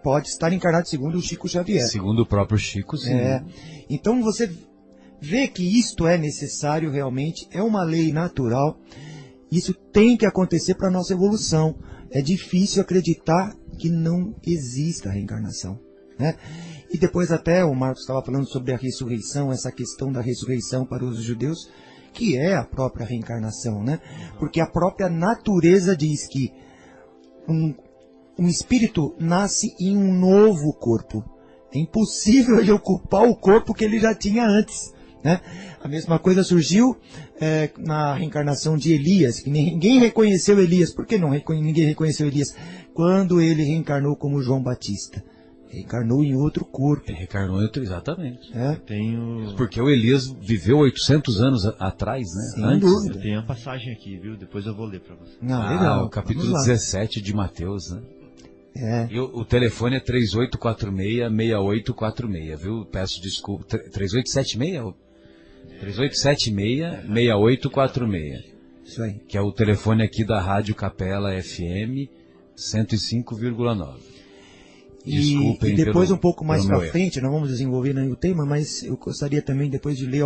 pode estar encarnado segundo o Chico Xavier. Segundo o próprio Chico, sim. Então você vê que isto é necessário realmente, é uma lei natural, isso tem que acontecer para a nossa evolução. É difícil acreditar que não exista reencarnação, né? E depois até o Marcos estava falando sobre a ressurreição, essa questão da ressurreição para os judeus, que é a própria reencarnação, né? Porque a própria natureza diz que um espírito nasce em um novo corpo. É impossível ele ocupar o corpo que ele já tinha antes, né? A mesma coisa surgiu na reencarnação de Elias, que ninguém reconheceu Elias. Por que ninguém reconheceu Elias? Quando ele reencarnou como João Batista. Reencarnou em outro corpo. Ele reencarnou em outro, exatamente. Porque o Elias viveu 800 anos atrás, né? Sem dúvida. Eu tenho a passagem aqui, viu? Depois eu vou ler para você. Legal. O capítulo 17 de Mateus, né? E o telefone é 3846-6846, viu? Peço desculpa. 3876? 3876-6846. Isso aí. Que é o telefone aqui da Rádio Capela FM 105,9. Desculpem. E depois um pouco mais para frente, não vamos desenvolver nenhum tema, mas eu gostaria também depois de ler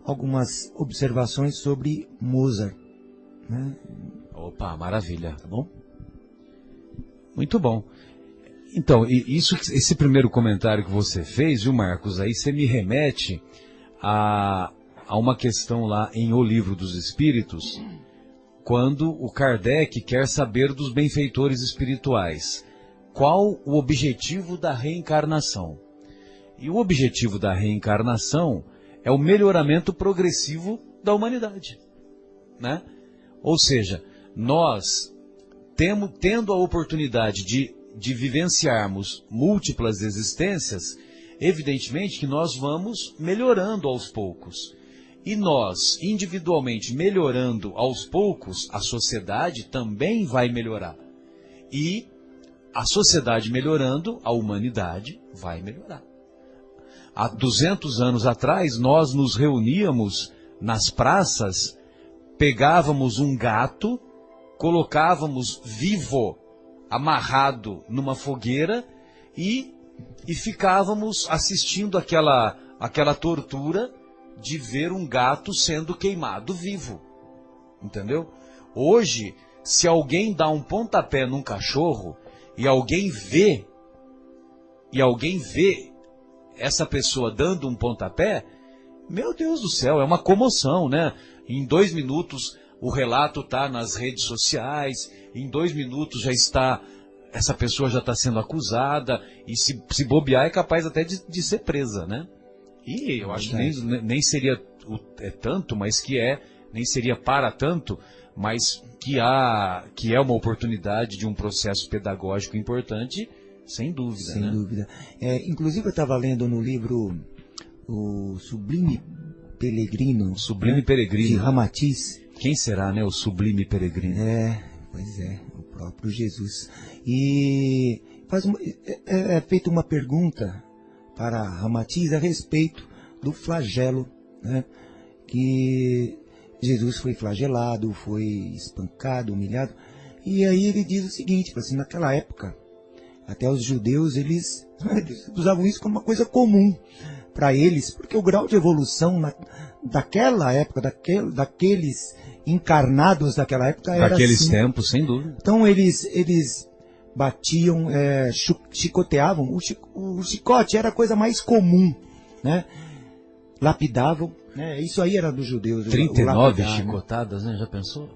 algumas observações sobre Mozart, né? Opa, maravilha. Tá bom? Muito bom. Então, esse primeiro comentário que você fez, viu, Marcos, aí você me remete a uma questão lá em O Livro dos Espíritos, quando o Kardec quer saber dos benfeitores espirituais. Qual o objetivo da reencarnação? E o objetivo da reencarnação é o melhoramento progressivo da humanidade, né? Ou seja, nós tendo a oportunidade de vivenciarmos múltiplas existências, evidentemente que nós vamos melhorando aos poucos. E nós, individualmente, melhorando aos poucos, a sociedade também vai melhorar. E a sociedade melhorando, a humanidade vai melhorar. Há 200 anos atrás, nós nos reuníamos nas praças, pegávamos um gato, colocávamos vivo, amarrado numa fogueira e ficávamos assistindo aquela tortura de ver um gato sendo queimado vivo. Entendeu? Hoje, se alguém dá um pontapé num cachorro e alguém vê essa pessoa dando um pontapé, meu Deus do céu, é uma comoção, né? Em 2 minutos o relato está nas redes sociais, em 2 minutos já está essa pessoa já está sendo acusada, e se bobear é capaz até de ser presa, né? E eu acho que nem seria tanto, mas nem seria para tanto, mas que é uma oportunidade de um processo pedagógico importante, sem dúvida. Sem dúvida. Inclusive eu estava lendo no livro o Sublime Peregrino. Sublime Peregrino. De Ramatiz. Quem será, né, o Sublime Peregrino? Pois é, o próprio Jesus. E é feita uma pergunta para Ramatiz a respeito do flagelo, né? Que Jesus foi flagelado, foi espancado, humilhado. E aí ele diz o seguinte, assim, naquela época, até os judeus, eles usavam isso como uma coisa comum para eles, porque o grau de evolução daquela época, daqueles encarnados daquela época era daqueles assim. Tempos, sem dúvida. Então eles batiam, chicoteavam, o chicote era a coisa mais comum, né? Lapidavam, né? Isso aí era dos judeus. 39 chicotadas, né? Já pensou?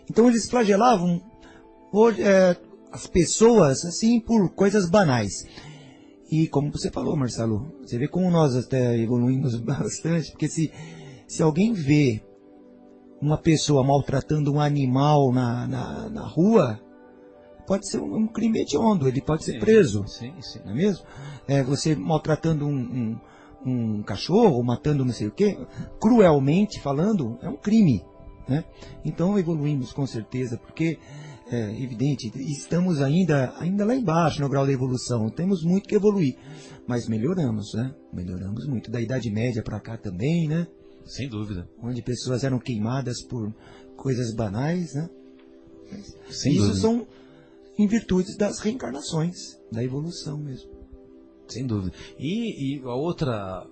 Então eles flagelavam as pessoas assim por coisas banais. E como você falou, Marcelo, você vê como nós até evoluímos bastante, porque se alguém vê uma pessoa maltratando um animal na rua, pode ser um crime hediondo, ele pode ser preso, sim. não é mesmo? Você maltratando um cachorro, matando não sei o quê, cruelmente falando, é um crime, né? Então evoluímos com certeza, porque é evidente, estamos ainda lá embaixo no grau da evolução, temos muito que evoluir, mas melhoramos, né? Melhoramos muito, da Idade Média para cá também, né? Sem dúvida. Onde pessoas eram queimadas por coisas banais, né? Sem Isso dúvida. são em virtudes das reencarnações, da evolução mesmo. Sem dúvida. E a outra,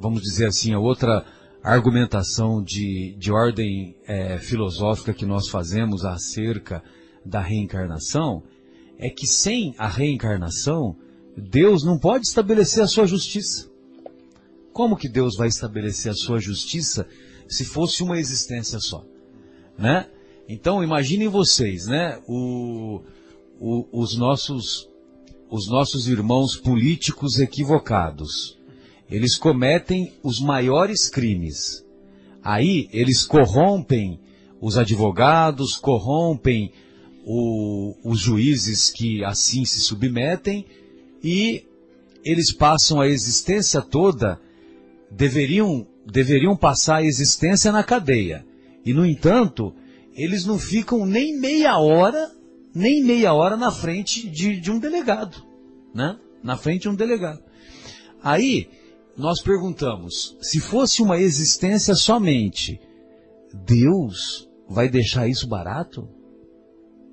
vamos dizer assim, a outra argumentação de ordem filosófica que nós fazemos acerca da reencarnação é que sem a reencarnação, Deus não pode estabelecer a sua justiça. Como que Deus vai estabelecer a sua justiça se fosse uma existência só, né? Então imaginem vocês, né? Os nossos irmãos políticos equivocados, eles cometem os maiores crimes. Aí eles corrompem os advogados, corrompem os juízes que assim se submetem, e eles passam a existência toda, deveriam passar a existência na cadeia. E, no entanto, eles não ficam nem meia hora na frente de um delegado, né? Na frente de um delegado. Aí, nós perguntamos, se fosse uma existência somente, Deus vai deixar isso barato?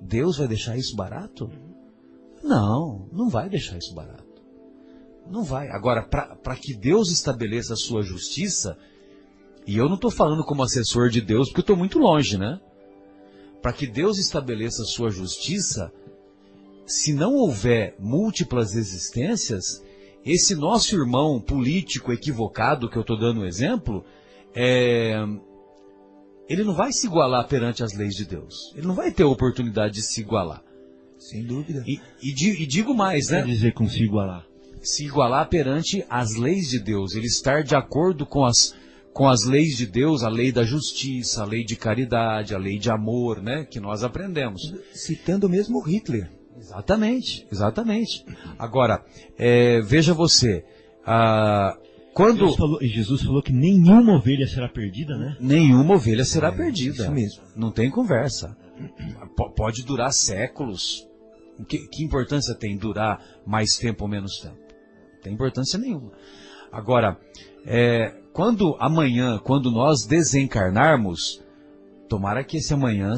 Deus vai deixar isso barato? Não vai deixar isso barato. Não vai. Agora, para que Deus estabeleça a sua justiça, e eu não estou falando como assessor de Deus, porque eu estou muito longe, né? Para que Deus estabeleça a sua justiça, se não houver múltiplas existências, esse nosso irmão político equivocado, que eu estou dando um exemplo, ele não vai se igualar perante as leis de Deus. Ele não vai ter a oportunidade de se igualar. Sem dúvida. E digo mais, né? Quer dizer com se igualar? Se igualar perante as leis de Deus, ele estar de acordo com as leis de Deus, a lei da justiça, a lei de caridade, a lei de amor, né, que nós aprendemos. Citando mesmo Hitler. Exatamente. Agora, veja você, quando... Jesus falou que nenhuma ovelha será perdida, né? Nenhuma ovelha será perdida. Isso mesmo. Não tem conversa. Pode durar séculos. Que importância tem durar mais tempo ou menos tempo? Não tem importância nenhuma. Agora, quando nós desencarnarmos, tomara que esse amanhã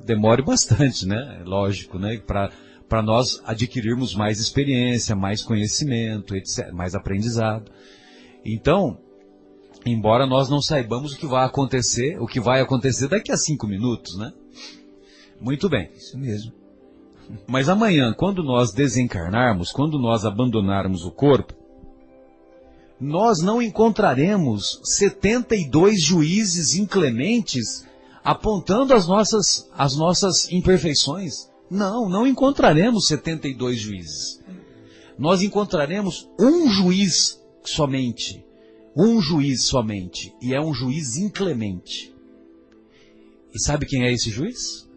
demore bastante, né? Lógico, né? Para nós adquirirmos mais experiência, mais conhecimento, etc., mais aprendizado. Então, embora nós não saibamos o que vai acontecer daqui a 5 minutos, né? Muito bem. Isso mesmo. Mas amanhã, quando nós desencarnarmos, quando nós abandonarmos o corpo, nós não encontraremos 72 juízes inclementes apontando as nossas imperfeições. Não encontraremos 72 juízes. Nós encontraremos um juiz somente. Um juiz somente. E é um juiz inclemente. E sabe quem é esse juiz?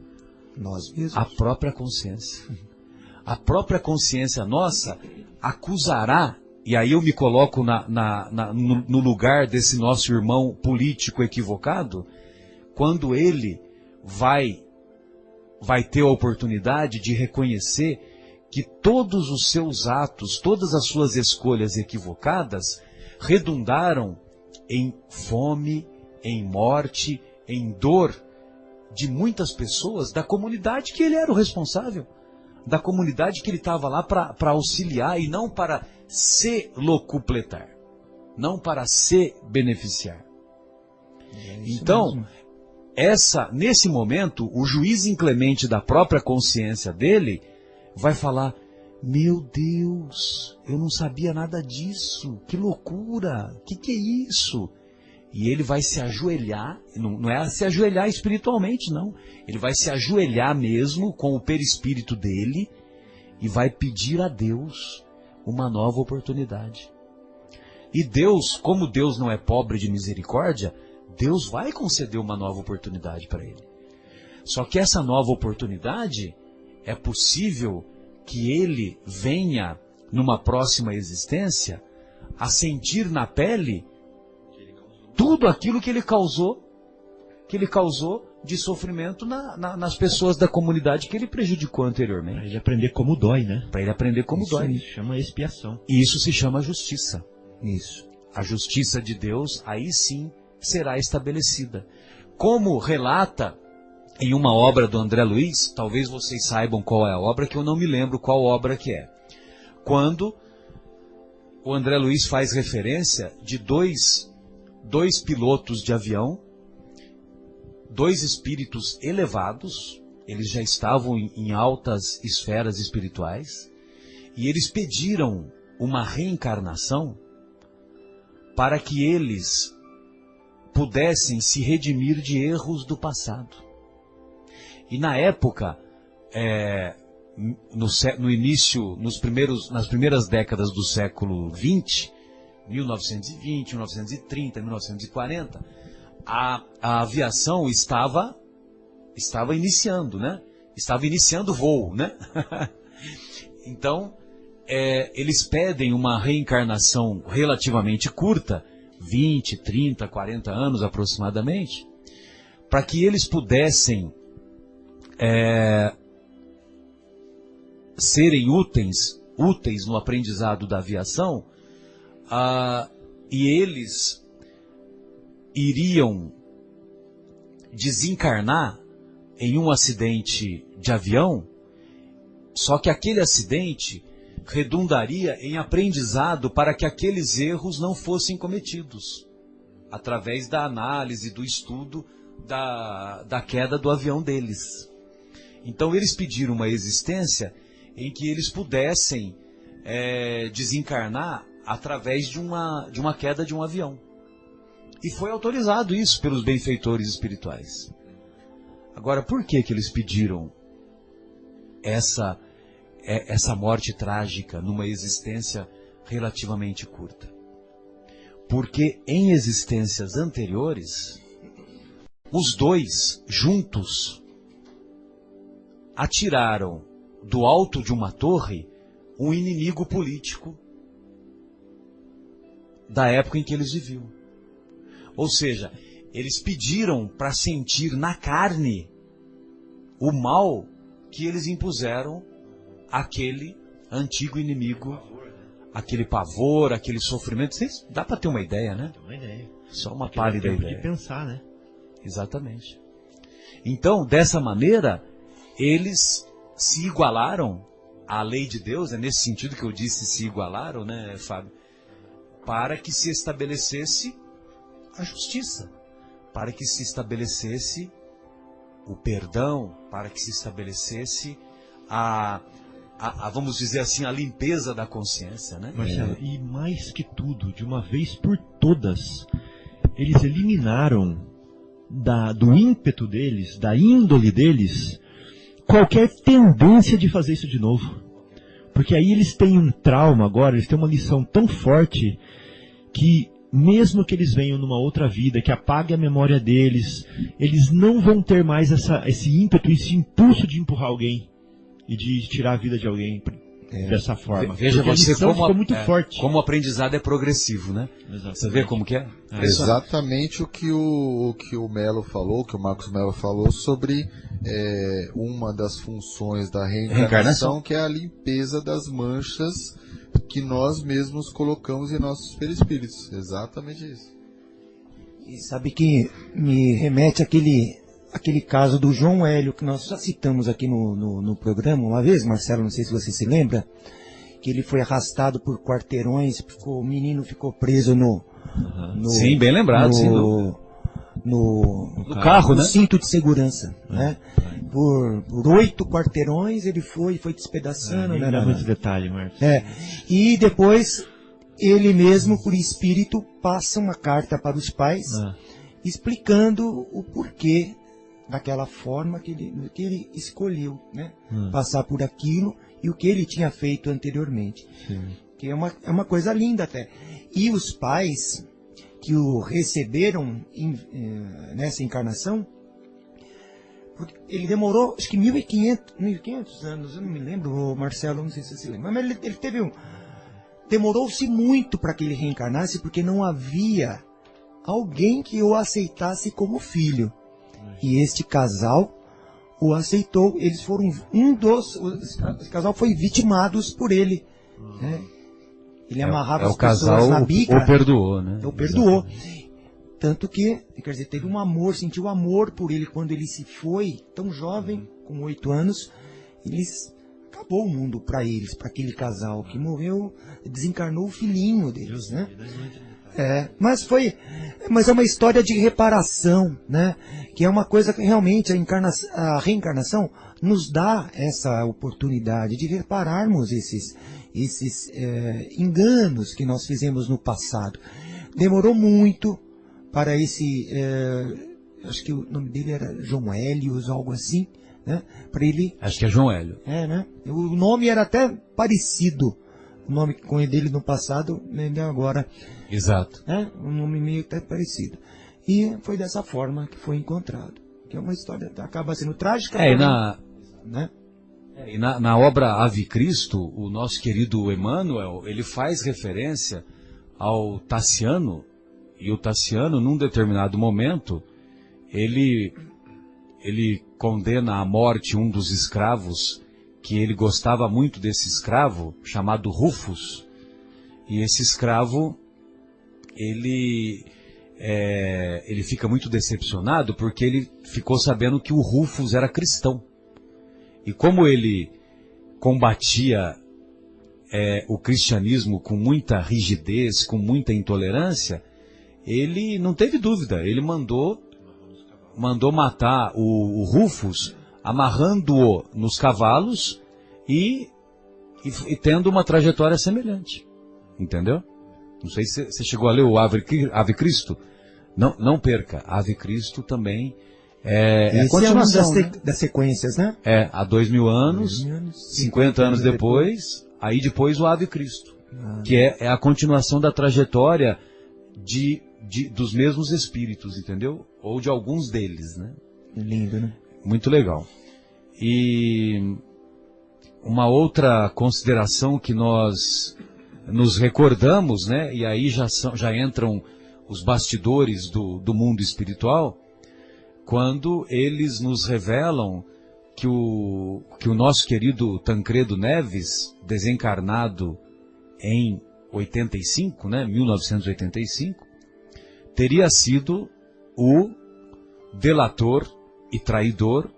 Nós mesmos. A própria consciência. A própria consciência nossa acusará, e aí eu me coloco no lugar desse nosso irmão político equivocado, quando ele vai ter a oportunidade de reconhecer que todos os seus atos, todas as suas escolhas equivocadas, redundaram em fome, em morte, em dor de muitas pessoas da comunidade que ele era o responsável, da comunidade que ele estava lá para auxiliar e não para se locupletar, não para se beneficiar. Então, nesse momento, o juiz inclemente da própria consciência dele vai falar: meu Deus, eu não sabia nada disso, que loucura, que é isso? E ele vai se ajoelhar, não é se ajoelhar espiritualmente, não. Ele vai se ajoelhar mesmo com o perispírito dele e vai pedir a Deus uma nova oportunidade. E Deus, como Deus não é pobre de misericórdia, Deus vai conceder uma nova oportunidade para ele. Só que essa nova oportunidade é possível que ele venha, numa próxima existência, a sentir na pele tudo aquilo que ele causou de sofrimento nas pessoas da comunidade que ele prejudicou anteriormente. Para ele aprender como dói, né? Para ele aprender como Isso dói. Isso se chama expiação. E isso se chama justiça. Isso. A justiça de Deus, aí sim, será estabelecida. Como relata em uma obra do André Luiz, talvez vocês saibam qual é a obra, que eu não me lembro qual obra que é. Quando o André Luiz faz referência de dois pilotos de avião, dois espíritos elevados, eles já estavam em altas esferas espirituais, e eles pediram uma reencarnação para que eles pudessem se redimir de erros do passado. E na época, no início, nas primeiras décadas do século XX, 1920, 1930, 1940, a aviação estava iniciando, né? Estava iniciando o voo, né? Então, eles pedem uma reencarnação relativamente curta, 20, 30, 40 anos aproximadamente, para que eles pudessem serem úteis no aprendizado da aviação, e eles iriam desencarnar em um acidente de avião, só que aquele acidente redundaria em aprendizado para que aqueles erros não fossem cometidos, através da análise, do estudo da queda do avião deles. Então eles pediram uma existência em que eles pudessem desencarnar através de uma queda de um avião. E foi autorizado isso pelos benfeitores espirituais. Agora, por que eles pediram essa morte trágica numa existência relativamente curta? Porque em existências anteriores, os dois juntos atiraram do alto de uma torre um inimigo político da época em que eles viviam. Ou seja, eles pediram para sentir na carne o mal que eles impuseram àquele antigo inimigo, aquele pavor, aquele sofrimento. Dá para ter uma ideia, né? Tem uma ideia. Só uma pálida ideia. De pensar, né? Exatamente. Então, dessa maneira, eles se igualaram à lei de Deus, é nesse sentido que eu disse se igualaram, né, Fábio? Para que se estabelecesse a justiça, para que se estabelecesse o perdão, para que se estabelecesse vamos dizer assim, a limpeza da consciência, né? Marcelo, e mais que tudo, de uma vez por todas, eles eliminaram do ímpeto deles, da índole deles, qualquer tendência de fazer isso de novo. Porque aí eles têm um trauma agora, eles têm uma lição tão forte que mesmo que eles venham numa outra vida, que apague a memória deles, eles não vão ter mais esse ímpeto, esse impulso de empurrar alguém e de tirar a vida de alguém dessa forma. Veja você ficou muito forte. Como o aprendizado é progressivo, né? Exatamente. Você vê como que é? Exatamente o que o Melo falou, que o Marcos Melo falou sobre uma das funções da reencarnação, que é a limpeza das manchas que nós mesmos colocamos em nossos perispíritos. Exatamente isso. E sabe que me remete àquele caso do João Hélio, que nós já citamos aqui no programa uma vez, Marcelo, não sei se você se lembra, que ele foi arrastado por quarteirões, o menino ficou preso no sim, bem lembrado, no carro, né? Cinto de segurança, né? Por 8 quarteirões ele foi despedaçando. Não dá muito detalhe, Marcos. E depois ele mesmo, por espírito, passa uma carta para os pais explicando o porquê daquela forma que ele escolheu, né? Passar por aquilo e o que ele tinha feito anteriormente. Sim. Que é uma coisa linda até. E os pais que o receberam nessa encarnação, ele demorou, acho que 1.500 anos, eu não me lembro, Marcelo, não sei se você se lembra, mas ele teve demorou-se muito para que ele reencarnasse, porque não havia alguém que o aceitasse como filho. E este casal o aceitou, eles foram esse casal foi vitimados por ele, né? Ele amarrava as pessoas na bica. O perdoou, né? O perdoou. Tanto que, quer dizer, teve um amor, sentiu amor por ele quando ele se foi, tão jovem, com 8 anos. Acabou o mundo para eles, para aquele casal que morreu, desencarnou o filhinho deles, né? Mas é uma história de reparação, né? Que é uma coisa que realmente a reencarnação nos dá essa oportunidade de repararmos esses enganos que nós fizemos no passado. Demorou muito para acho que o nome dele era João Hélios, algo assim, né? Para ele. Acho que é João Hélio. Né? O nome era até parecido. O nome com ele no passado, ele agora. Exato. Um nome meio até parecido. E foi dessa forma que foi encontrado. Que é uma história, acaba sendo trágica. Né? E na obra Ave Cristo, o nosso querido Emmanuel, ele faz referência ao Tassiano, e o Tassiano, num determinado momento, ele condena à morte um dos escravos, que ele gostava muito desse escravo, chamado Rufus. E esse escravo, ele fica muito decepcionado, porque ele ficou sabendo que o Rufus era cristão. E como ele combatia o cristianismo com muita rigidez, com muita intolerância, ele não teve dúvida, ele mandou matar o Rufus, amarrando-o nos cavalos e tendo uma trajetória semelhante. Entendeu? Não sei se você chegou a ler o Ave Cristo. Não perca, Ave Cristo também é a continuação, das sequências, né? Há 2000 anos, 50 anos depois, aí depois o Ave Cristo, que é a continuação da trajetória dos mesmos espíritos, entendeu? Ou de alguns deles, né? Lindo, né? Muito legal. E uma outra consideração que nós nos recordamos, né? E aí já entram os bastidores do mundo espiritual, quando eles nos revelam que o nosso querido Tancredo Neves, desencarnado em 85, né, 1985, teria sido o delator e traidor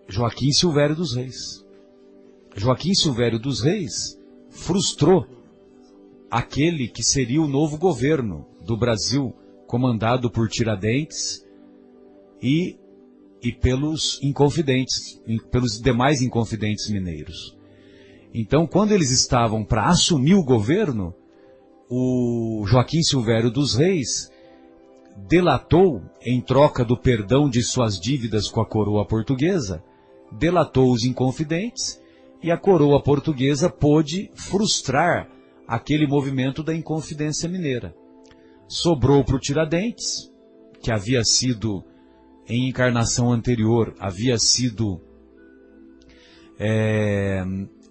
Joaquim Silvério dos Reis. Joaquim Silvério dos Reis frustrou aquele que seria o novo governo do Brasil, comandado por Tiradentes e pelos inconfidentes, pelos demais inconfidentes mineiros. Então, quando eles estavam para assumir o governo, o Joaquim Silvério dos Reis delatou, em troca do perdão de suas dívidas com a coroa portuguesa, delatou os inconfidentes, e a coroa portuguesa pôde frustrar aquele movimento da Inconfidência Mineira. Sobrou para o Tiradentes, que havia sido, em encarnação anterior, havia sido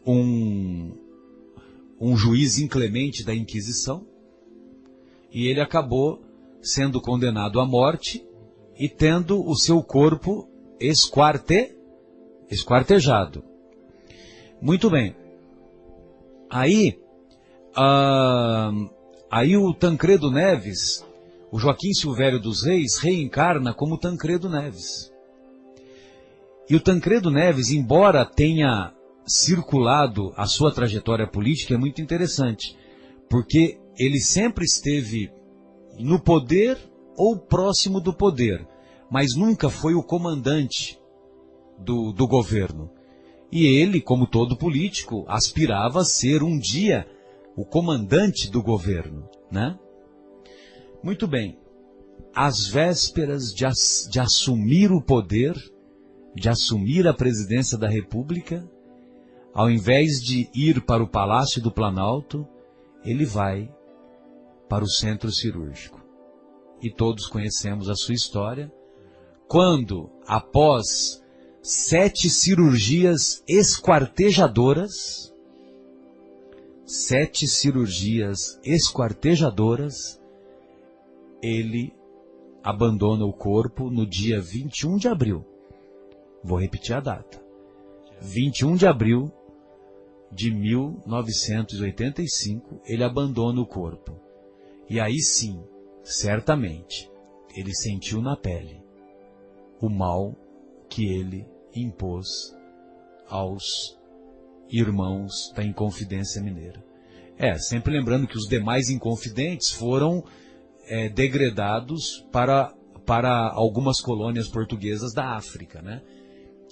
um juiz inclemente da Inquisição, e ele acabou sendo condenado à morte e tendo o seu corpo esquartejado. Muito bem. Aí o Tancredo Neves, o Joaquim Silvério dos Reis, reencarna como Tancredo Neves. E o Tancredo Neves, embora tenha circulado a sua trajetória política, é muito interessante, porque ele sempre esteve no poder ou próximo do poder, mas nunca foi o comandante do governo. E ele, como todo político, aspirava a ser um dia o comandante do governo, né? Muito bem. Às vésperas de assumir o poder, de assumir a presidência da República, ao invés de ir para o Palácio do Planalto, ele vai para o centro cirúrgico. E todos conhecemos a sua história, quando, após 7 cirurgias esquartejadoras, 7 cirurgias esquartejadoras, ele abandona o corpo no dia 21 de abril. Vou repetir a data. 21 de abril de 1985, ele abandona o corpo. E aí sim, certamente, ele sentiu na pele o mal que ele impôs aos irmãos da Inconfidência Mineira. Sempre lembrando que os demais inconfidentes foram degredados para algumas colônias portuguesas da África, né?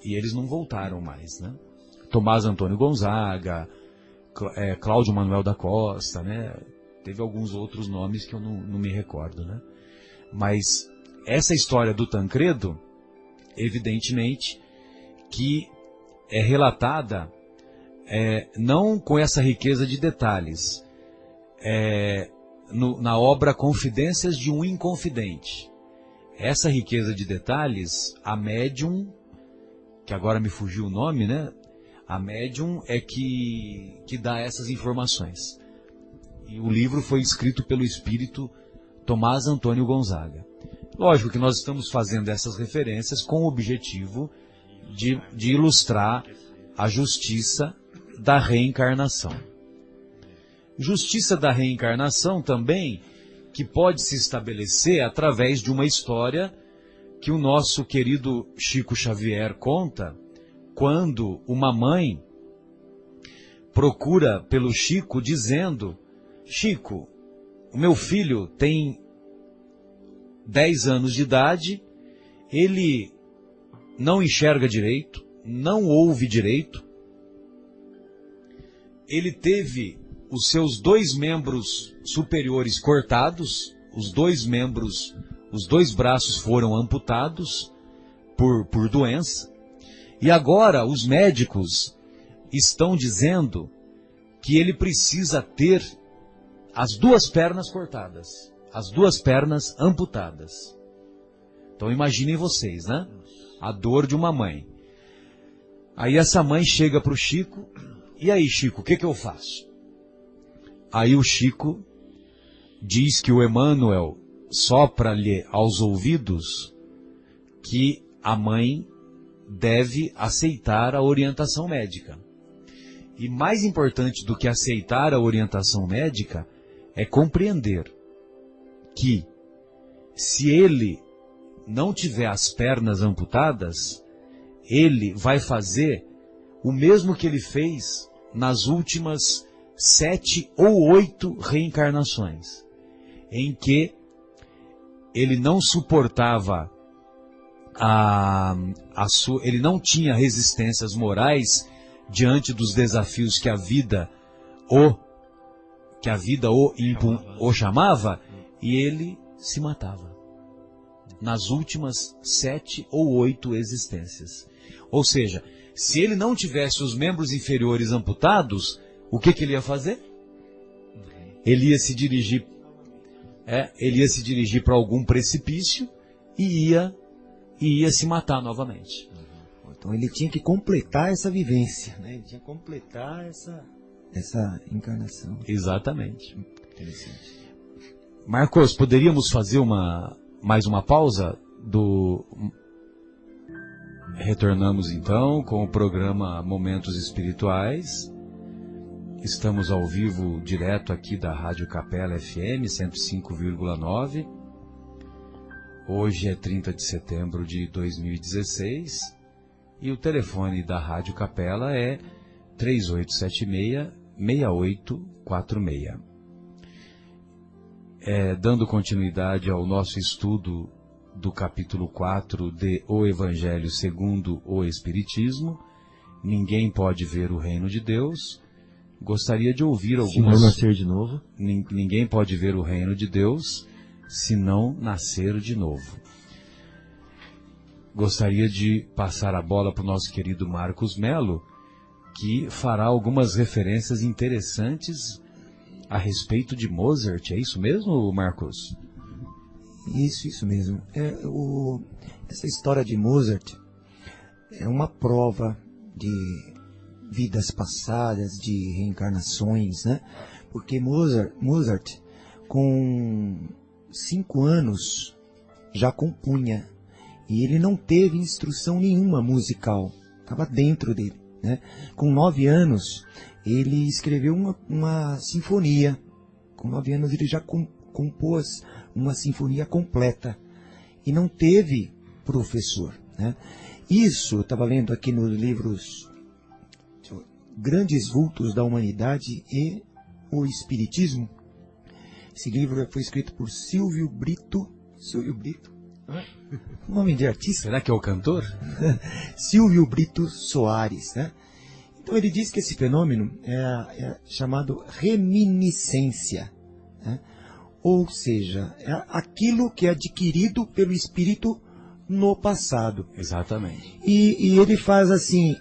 E eles não voltaram mais, né? Tomás Antônio Gonzaga, Cláudio Manuel da Costa, né? Teve alguns outros nomes que eu não me recordo, né? Mas essa história do Tancredo, evidentemente, que é relatada não com essa riqueza de detalhes, na obra Confidências de um Inconfidente. Essa riqueza de detalhes, a médium, que agora me fugiu o nome, né? A médium é que dá essas informações. E o livro foi escrito pelo espírito Tomás Antônio Gonzaga. Lógico que nós estamos fazendo essas referências com o objetivo de ilustrar a justiça da reencarnação. Justiça da reencarnação também, que pode se estabelecer através de uma história que o nosso querido Chico Xavier conta, quando uma mãe procura pelo Chico dizendo: Chico, o meu filho tem 10 anos de idade, ele não enxerga direito, não ouve direito, ele teve os seus 2 membros superiores cortados, os 2 braços foram amputados por doença, e agora os médicos estão dizendo que ele precisa ter as 2 pernas cortadas, as 2 pernas amputadas. Então imaginem vocês, né? A dor de uma mãe. Aí essa mãe chega para o Chico: e aí, Chico, o que eu faço? Aí o Chico diz que o Emmanuel sopra-lhe aos ouvidos que a mãe deve aceitar a orientação médica. E mais importante do que aceitar a orientação médica é compreender que, se ele não tiver as pernas amputadas, ele vai fazer o mesmo que ele fez nas últimas 7 ou 8 reencarnações, em que ele não suportava ele não tinha resistências morais diante dos desafios que a vida o chamava, e ele se matava. nas últimas 7 ou 8 existências. Ou seja, se ele não tivesse os membros inferiores amputados, o que ele ia fazer? Ele ia se dirigir para algum precipício e ia se matar novamente. Então ele tinha que completar essa vivência, né? Ele tinha que completar essa encarnação. Exatamente. Interessante. Marcos, poderíamos fazer mais uma pausa? Retornamos então com o programa Momentos Espirituais. Estamos ao vivo direto aqui da Rádio Capela FM 105,9. Hoje é 30 de setembro de 2016 e o telefone da Rádio Capela é 3876-6846. Dando continuidade ao nosso estudo do capítulo 4 de O Evangelho segundo o Espiritismo, Ninguém Pode Ver o Reino de Deus. Gostaria de ouvir algumas... Se não nascer de novo. Ninguém pode ver o reino de Deus se não nascer de novo. Gostaria de passar a bola para o nosso querido Marcos Melo, que fará algumas referências interessantes a respeito de Mozart. É isso mesmo, Marcos? Isso mesmo. Essa história de Mozart é uma prova de vidas passadas, de reencarnações, né? Porque Mozart com 5 anos já compunha e ele não teve instrução nenhuma musical, estava dentro dele, né? Com 9 anos ele escreveu uma sinfonia. Com 9 anos ele já compôs uma sinfonia completa e não teve professor, né? Isso eu estava lendo aqui nos livros Grandes Vultos da Humanidade e o Espiritismo. Esse livro foi escrito por Silvio Brito. Nome de artista? Será que é o cantor? Silvio Brito Soares, né? Então ele diz que esse fenômeno é chamado reminiscência, né? Ou seja, é aquilo que é adquirido pelo espírito no passado. Exatamente. E ele faz assim,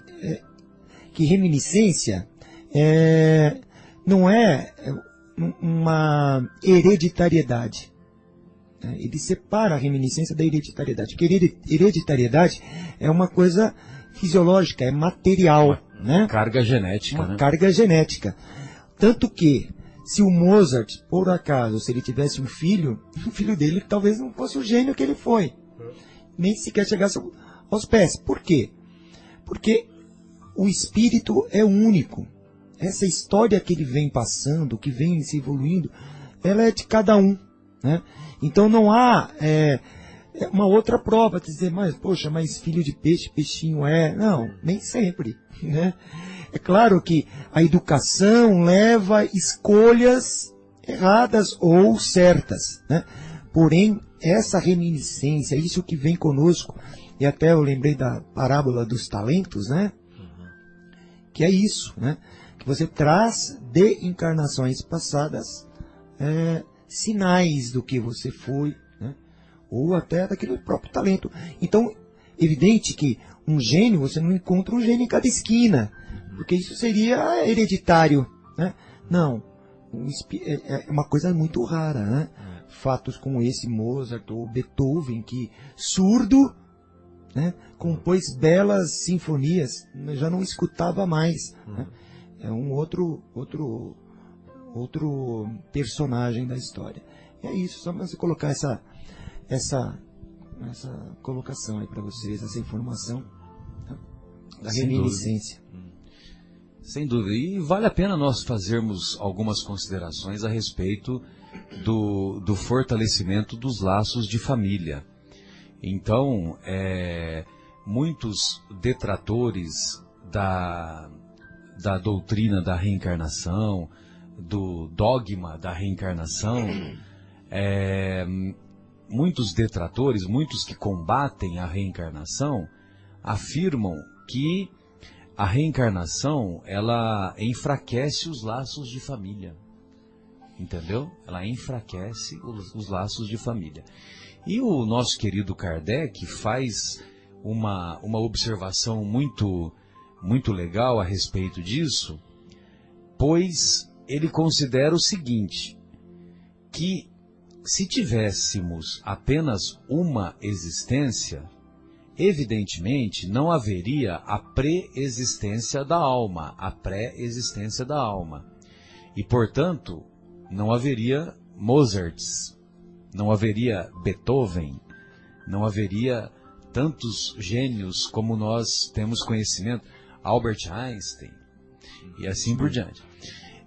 que reminiscência não é uma hereditariedade. Ele separa a reminiscência da hereditariedade. Porque hereditariedade é uma coisa fisiológica, é material. Né? Carga genética. Uma carga genética. Tanto que, se o Mozart, por acaso, se ele tivesse um filho, o filho dele talvez não fosse o gênio que ele foi. Nem sequer chegasse aos pés. Por quê? Porque o espírito é único. Essa história que ele vem passando, que vem se evoluindo, ela é de cada um. Né? Então não há uma outra prova de dizer, mas filho de peixe, peixinho é. Não, nem sempre. Né? É claro que a educação leva escolhas erradas ou certas. Né? Porém, essa reminiscência, isso que vem conosco, e até eu lembrei da parábola dos talentos, né? Que é isso, né? Que você traz de encarnações passadas sinais do que você foi, né? Ou até daquele próprio talento. Então, evidente que um gênio, você não encontra um gênio em cada esquina, porque isso seria hereditário, né? Não, é uma coisa muito rara, né? Fatos como esse Mozart ou Beethoven, que surdo, né, compôs belas sinfonias, já não escutava mais. Né? É um outro personagem da história. E é isso, só para você colocar essa colocação aí para vocês, essa informação, né, da reminiscência. Sem dúvida. E vale a pena nós fazermos algumas considerações a respeito do fortalecimento dos laços de família. Então, muitos detratores da doutrina da reencarnação, do dogma da reencarnação, muitos detratores, muitos que combatem a reencarnação, afirmam que a reencarnação, ela enfraquece os laços de família. Entendeu? Ela enfraquece os laços de família. E o nosso querido Kardec faz uma observação muito, muito legal a respeito disso, pois ele considera o seguinte, que se tivéssemos apenas uma existência, evidentemente não haveria a pré-existência da alma, E, portanto, não haveria Mozarts, não haveria Beethoven, não haveria tantos gênios como nós temos conhecimento, Albert Einstein, e assim por diante.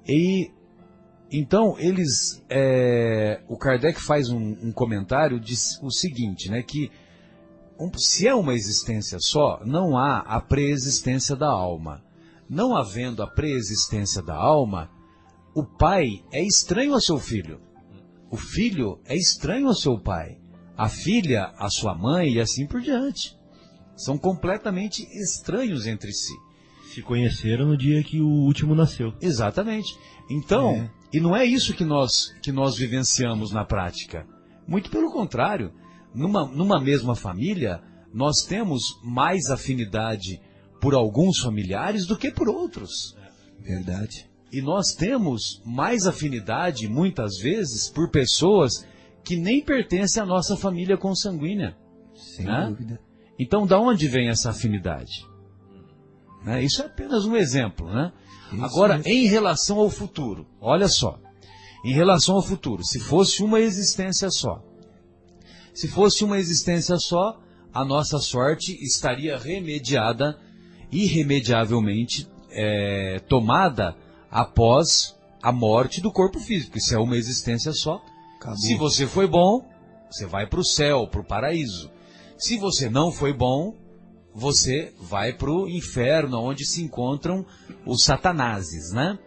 E então o Kardec faz um comentário, diz o seguinte, né, que se é uma existência só, não há a pré-existência da alma. Não havendo a pré-existência da alma, o pai é estranho ao seu filho. O filho é estranho ao seu pai. A filha, à sua mãe e assim por diante. São completamente estranhos entre si. Se conheceram no dia que o último nasceu. Exatamente. Então, e não é isso que nós vivenciamos na prática. Muito pelo contrário. Numa mesma família, nós temos mais afinidade por alguns familiares do que por outros. Verdade. E nós temos mais afinidade, muitas vezes, por pessoas que nem pertencem à nossa família consanguínea. Sem né? dúvida. Então, da onde vem essa afinidade? Né? Isso é apenas um exemplo. Né? Agora, mesmo. em relação ao futuro, olha só. Em relação ao futuro, se fosse uma existência só, a nossa sorte estaria remediada, irremediavelmente tomada após a morte do corpo físico. Isso é uma existência só. Acabou. Se você foi bom, você vai para o céu, para o paraíso. Se você não foi bom, você vai para o inferno, onde se encontram os satanases, né?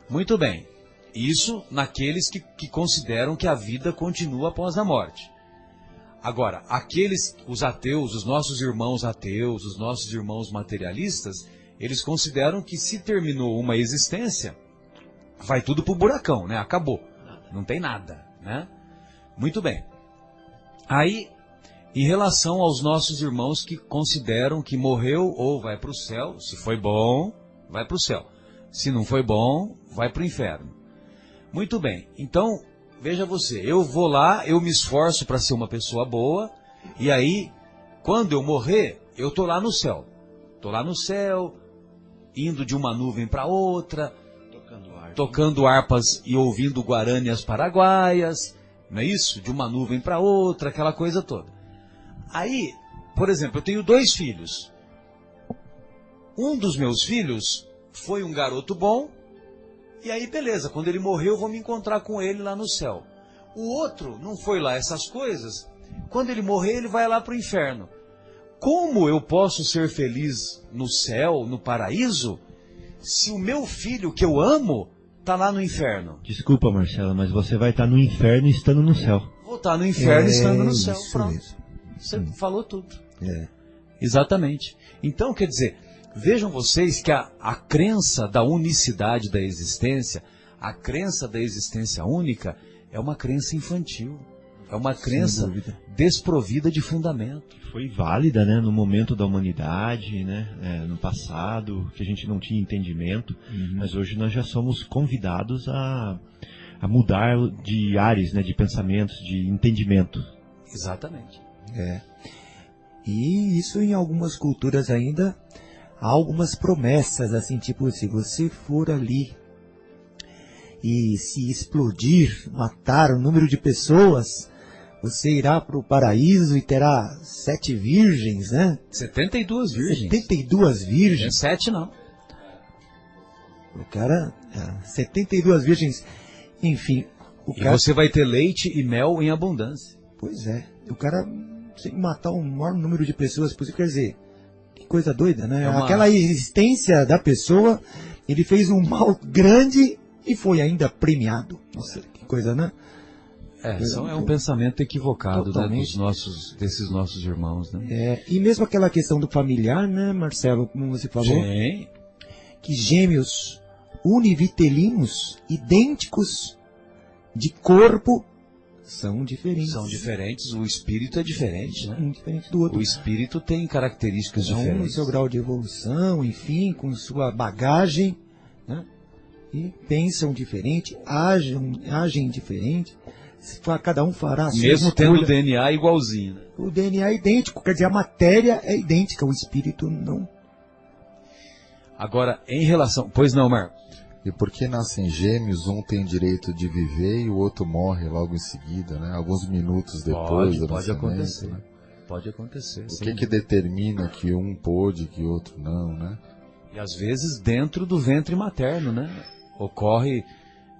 Muito bem. Isso naqueles que consideram que a vida continua após a morte. Agora, os ateus, os nossos irmãos ateus, os nossos irmãos materialistas, eles consideram que se terminou uma existência, vai tudo pro buracão, né? Acabou. Não tem nada, né? Muito bem. Aí, em relação aos nossos irmãos que consideram que morreu ou vai para o céu, se foi bom, vai para o céu. Se não foi bom, vai para o inferno. Muito bem. Então, veja você, eu vou lá, eu me esforço para ser uma pessoa boa, e aí, quando eu morrer, eu estou lá no céu. Estou lá no céu, indo de uma nuvem para outra, tocando harpas e ouvindo guaranias paraguaias, não é isso? De uma nuvem para outra, aquela coisa toda. Aí, por exemplo, eu tenho 2 filhos. Um dos meus filhos foi um garoto bom, e aí beleza, quando ele morreu eu vou me encontrar com ele lá no céu. O outro não foi lá essas coisas, quando ele morrer ele vai lá para o inferno. Como eu posso ser feliz no céu, no paraíso, se o meu filho que eu amo está lá no inferno? Desculpa, Marcelo, mas você vai estar no inferno estando no céu. Vou estar no inferno estando no céu. Isso Pronto. mesmo. Você falou tudo. É. Exatamente. Então, quer dizer, vejam vocês que a crença da unicidade da existência, a crença da existência única, é uma crença infantil. É uma crença desprovida de fundamento. Foi válida, né, no momento da humanidade, né, no passado, que a gente não tinha entendimento, mas hoje nós já somos convidados a mudar de ares, né, de pensamentos, de entendimento. Exatamente. É. E isso em algumas culturas ainda há algumas promessas, assim, tipo, se você for ali e se explodir, matar o número de pessoas, você irá para o paraíso e terá 7 virgens, né? 72 virgens. 72 virgens. 7 não. O cara, 72 virgens, enfim. E você vai ter leite e mel em abundância. Pois é. O cara, sem matar o maior número de pessoas possível, quer dizer, que coisa doida, né? Aquela existência da pessoa, ele fez um mal grande e foi ainda premiado. Nossa, que coisa, né? É um pensamento equivocado, né, desses nossos irmãos, né? E mesmo aquela questão do familiar, né, Marcelo, como você falou, Sim. que gêmeos univitelinos, idênticos de corpo, São diferentes. São diferentes, o espírito é diferente, né? Um diferente do outro. O espírito tem características Cada um no diferentes. seu grau de evolução, enfim, com sua bagagem, né? E pensam diferente, agem diferente. Cada um fará a sua Mesmo tendo o escolha. DNA igualzinho, né? O DNA é idêntico, quer dizer, a matéria é idêntica, o espírito não. Agora, em relação... Pois não, Marcos? E porque nascem gêmeos, um tem direito de viver e o outro morre logo em seguida, né? Alguns minutos depois do Pode nascimento, acontecer. né? Pode acontecer. O que determina que um pôde e que outro não, né? E às vezes dentro do ventre materno, né? Ocorre,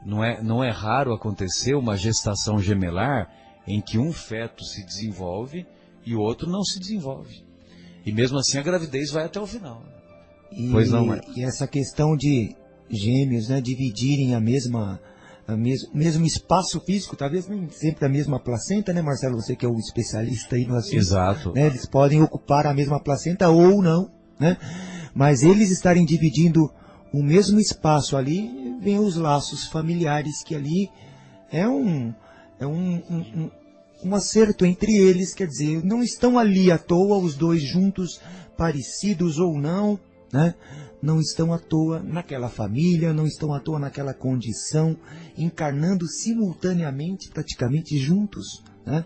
não é raro acontecer uma gestação gemelar em que um feto se desenvolve e o outro não se desenvolve. E mesmo assim a gravidez vai até o final. Pois não, Marcos? E essa questão de gêmeos, né, dividirem mesmo espaço físico, talvez nem sempre a mesma placenta, né, Marcelo? Você que é o especialista aí no assunto. Exato. Né, eles podem ocupar a mesma placenta ou não, né? Mas eles estarem dividindo o mesmo espaço ali, vem os laços familiares, que ali é um acerto entre eles, quer dizer, não estão ali à toa, os dois juntos, parecidos ou não, né? Não estão à toa naquela família, não estão à toa naquela condição, encarnando simultaneamente, praticamente juntos, né?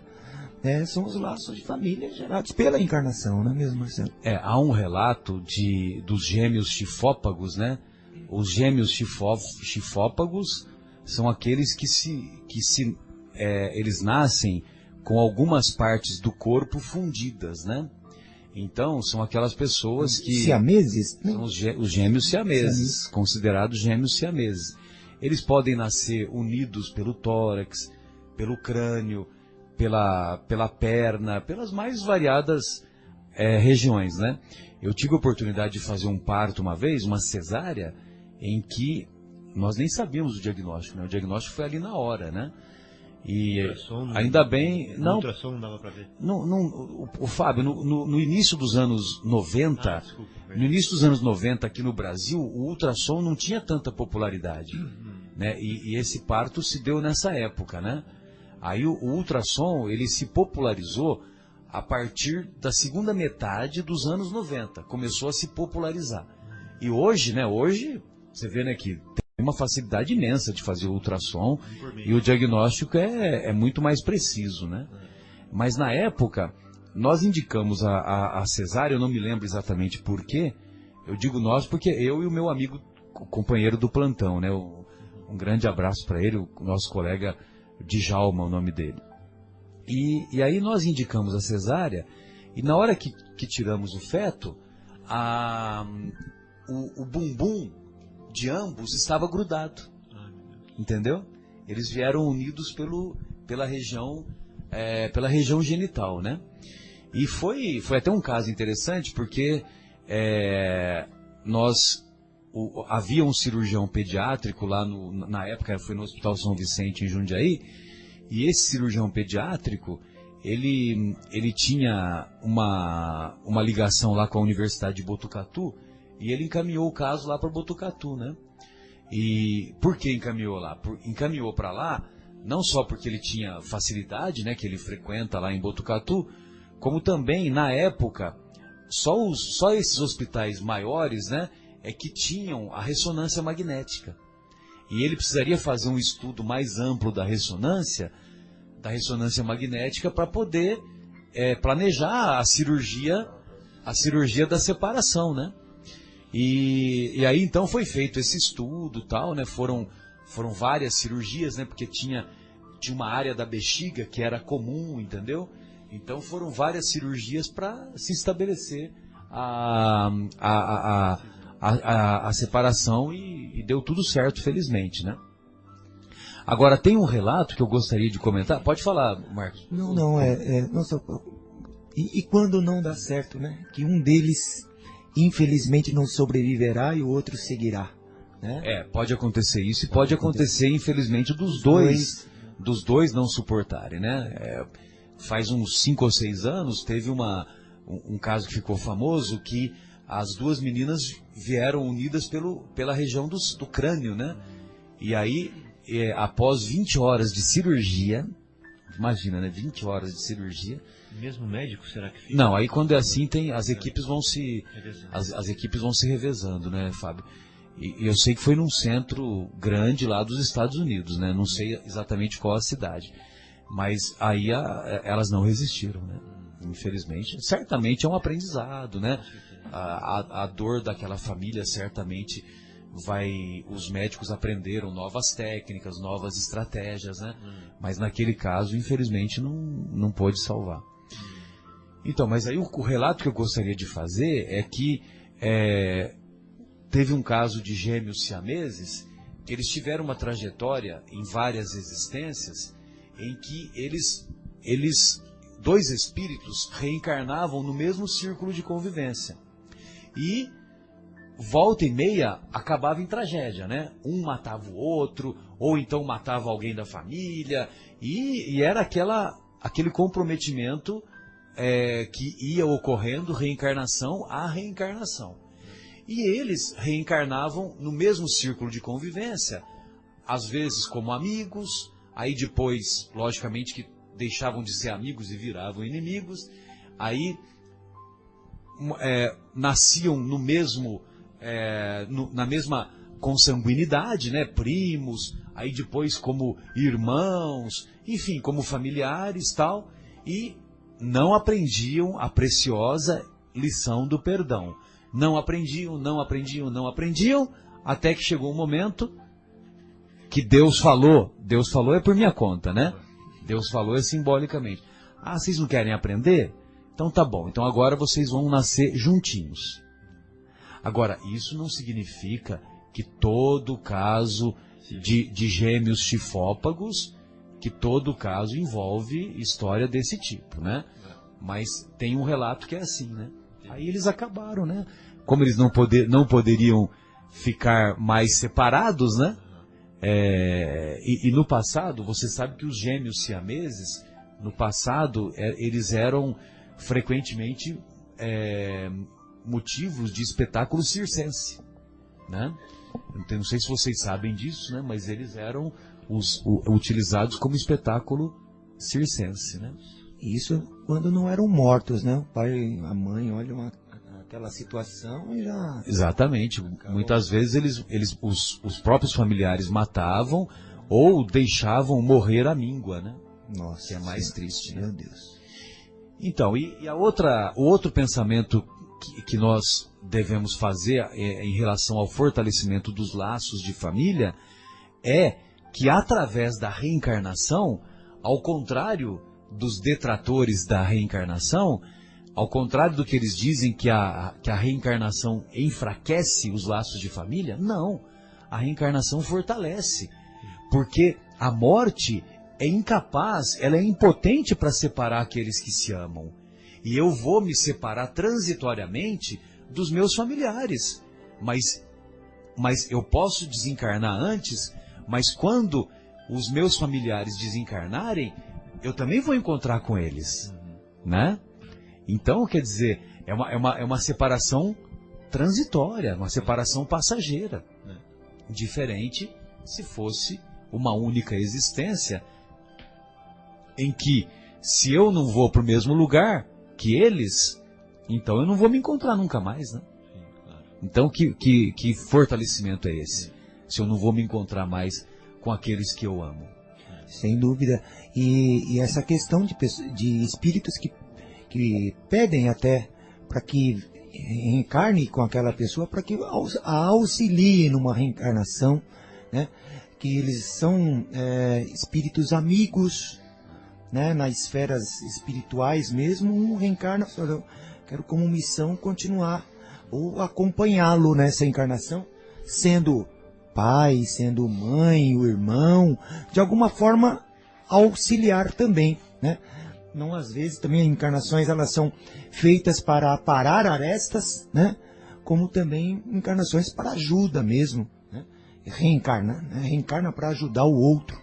São os laços de família gerados pela encarnação, não é mesmo, Marcelo? Há um relato dos gêmeos chifópagos, né? Os gêmeos chifópagos são aqueles que eles nascem com algumas partes do corpo fundidas, né? Então, são aquelas pessoas que... Siameses? São os gêmeos siameses, considerados gêmeos siameses. Eles podem nascer unidos pelo tórax, pelo crânio, pela perna, pelas mais variadas regiões, né? Eu tive a oportunidade de fazer um parto uma vez, uma cesárea, em que nós nem sabíamos o diagnóstico, né? O diagnóstico foi ali na hora, né? E ainda bem... Não, ultrassom não dava pra ver. O Fábio, no início dos anos 90, no início dos anos 90 aqui no Brasil, o ultrassom não tinha tanta popularidade, né? E esse parto se deu nessa época, né? Aí o ultrassom, ele se popularizou a partir da segunda metade dos anos 90, começou a se popularizar. E hoje, né, você vê, né, que tem uma facilidade imensa de fazer o ultrassom e o diagnóstico é muito mais preciso, né? Mas na época, nós indicamos a cesárea, eu não me lembro exatamente por quê, eu digo nós porque eu e o meu amigo, companheiro do plantão, né, um grande abraço para ele, o nosso colega Djalma, o nome dele. E aí nós indicamos a cesárea, e na hora que tiramos o feto, o bumbum de ambos estava grudado. Entendeu? Eles vieram unidos pela região genital, né? E foi até um caso interessante, porque havia um cirurgião pediátrico lá na época, foi no Hospital São Vicente, em Jundiaí, e esse cirurgião pediátrico, ele tinha uma ligação lá com a Universidade de Botucatu, e ele encaminhou o caso lá para Botucatu, né? E por que encaminhou lá? Encaminhou para lá, não só porque ele tinha facilidade, né, que ele frequenta lá em Botucatu, como também, na época, só esses hospitais maiores, né, que tinham a ressonância magnética. E ele precisaria fazer um estudo mais amplo da ressonância magnética para poder planejar a cirurgia da separação, né? E aí então foi feito esse estudo, tal, né? Foram várias cirurgias, né? Porque tinha uma área da bexiga que era comum, entendeu? Então foram várias cirurgias para se estabelecer a separação e deu tudo certo, felizmente, né? Agora, tem um relato que eu gostaria de comentar. Pode falar, Marcos. Nossa, e quando não dá certo, né? Que um deles, infelizmente, não sobreviverá e o outro seguirá, né? Pode acontecer isso e pode acontecer, infelizmente, dos dois não suportarem, né? Faz uns 5 ou 6 anos, teve um caso que ficou famoso, que as duas meninas vieram unidas pela região do crânio, né? E aí, após 20 horas de cirurgia, imagina, né? 20 horas de cirurgia. Mesmo médico, será que fica? Não, aí quando é assim, as equipes vão se... Revezando. As equipes vão se revezando, né, Fábio? E eu sei que foi num centro grande lá dos Estados Unidos, né? Não sei exatamente qual a cidade. Mas aí elas não resistiram, né? Infelizmente. Certamente é um aprendizado, né? A dor daquela família certamente os médicos aprenderam novas técnicas, novas estratégias, né? Mas naquele caso, infelizmente, não pôde salvar. Então, mas aí o relato que eu gostaria de fazer é que teve um caso de gêmeos siameses, que eles tiveram uma trajetória em várias existências, em que dois espíritos reencarnavam no mesmo círculo de convivência. E volta e meia acabava em tragédia, né? Um matava o outro, ou então matava alguém da família, e era aquele comprometimento que ia ocorrendo reencarnação a reencarnação. E eles reencarnavam no mesmo círculo de convivência, às vezes como amigos, aí depois, logicamente, que deixavam de ser amigos e viravam inimigos, aí nasciam no mesmo, na mesma consanguinidade, né? Primos, aí depois como irmãos, enfim, como familiares tal, e não aprendiam a preciosa lição do perdão. Não aprendiam, até que chegou um momento que Deus falou é por minha conta, né? Deus falou é simbolicamente. Ah, vocês não querem aprender? Então tá bom, então agora vocês vão nascer juntinhos. Agora, isso não significa que todo caso de gêmeos chifópagos, que todo caso envolve história desse tipo, né? Mas tem um relato que é assim, né? Aí eles acabaram, né? Como eles não poderiam ficar mais separados, né? E no passado, você sabe que os gêmeos siameses, no passado, eles eram frequentemente motivos de espetáculo circense, né? Não sei se vocês sabem disso, né? Mas eles eram utilizados como espetáculo circense, né? Isso quando não eram mortos, né? O pai e a mãe olham aquela situação e já... Exatamente. Muitas vezes os próprios familiares matavam ou deixavam morrer a míngua, né? Nossa, que é mais triste, né? Meu Deus. Então, e o outro pensamento que nós devemos fazer em relação ao fortalecimento dos laços de família é que através da reencarnação, ao contrário dos detratores da reencarnação, ao contrário do que eles dizem que a reencarnação enfraquece os laços de família, não, a reencarnação fortalece, porque a morte é incapaz, ela é impotente para separar aqueles que se amam. E eu vou me separar transitoriamente dos meus familiares. Mas eu posso desencarnar antes, mas quando os meus familiares desencarnarem, eu também vou encontrar com eles, né? Então, quer dizer, é uma separação transitória, uma separação passageira. Diferente se fosse uma única existência, em que, se eu não vou para o mesmo lugar que eles, então eu não vou me encontrar nunca mais, né? Então, que fortalecimento é esse? Se eu não vou me encontrar mais com aqueles que eu amo. Sem dúvida. E essa questão de espíritos que pedem até para que reencarne com aquela pessoa, para que a auxilie numa reencarnação, né? Que eles são espíritos amigos, né? Nas esferas espirituais mesmo, um reencarna, eu quero como missão continuar ou acompanhá-lo nessa encarnação, sendo pai, sendo mãe, o irmão, de alguma forma auxiliar também, né? Não, às vezes também as encarnações elas são feitas para aparar arestas, né? Como também encarnações para ajuda mesmo, né? Reencarna para ajudar o outro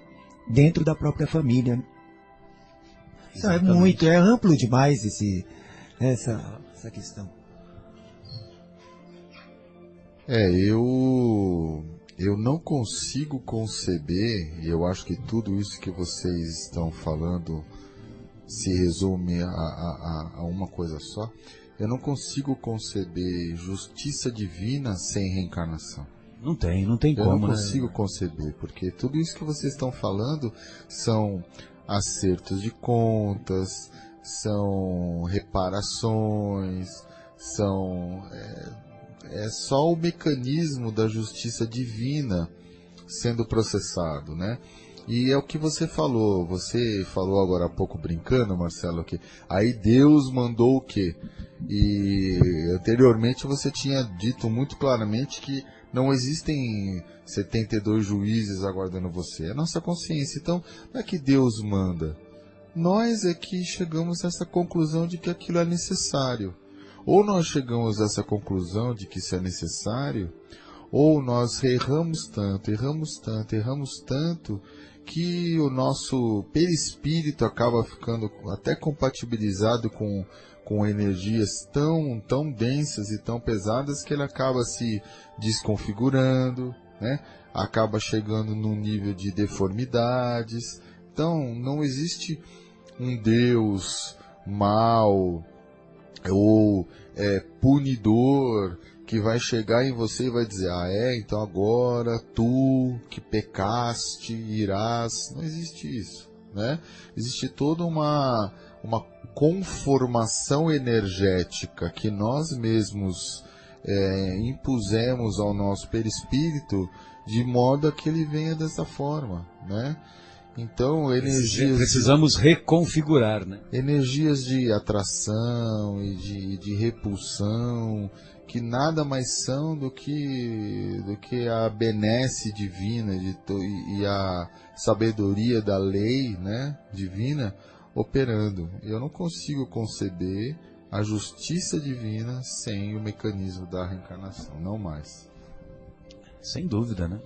dentro da própria família, né? Então, é amplo demais essa questão. Eu não consigo conceber, e eu acho que tudo isso que vocês estão falando se resume a uma coisa só. Eu não consigo conceber justiça divina sem reencarnação. Não tem Eu como, não né? consigo conceber, porque tudo isso que vocês estão falando são acertos de contas, são reparações, é só o mecanismo da justiça divina sendo processado, né? E é o que você falou agora há pouco brincando, Marcelo, que aí Deus mandou o quê? E anteriormente você tinha dito muito claramente que não existem 72 juízes aguardando você, é nossa consciência. Então, não é que Deus manda, nós é que chegamos a essa conclusão de que aquilo é necessário. Ou nós chegamos a essa conclusão de que isso é necessário, ou nós erramos tanto, que o nosso perispírito acaba ficando até compatibilizado com energias tão densas e tão pesadas que ele acaba se desconfigurando, né? Acaba chegando num nível de deformidades. Então, não existe um Deus mau ou punidor que vai chegar em você e vai dizer, então agora tu que pecaste irás. Não existe isso, né? Existe toda uma conformação energética que nós mesmos impusemos ao nosso perispírito de modo a que ele venha dessa forma, né? Então, precisamos reconfigurar, né? Energias de atração e de repulsão, que nada mais são do que a benesse divina e a sabedoria da lei, né, divina operando. Eu não consigo conceber a justiça divina sem o mecanismo da reencarnação, não mais. Sem dúvida, né?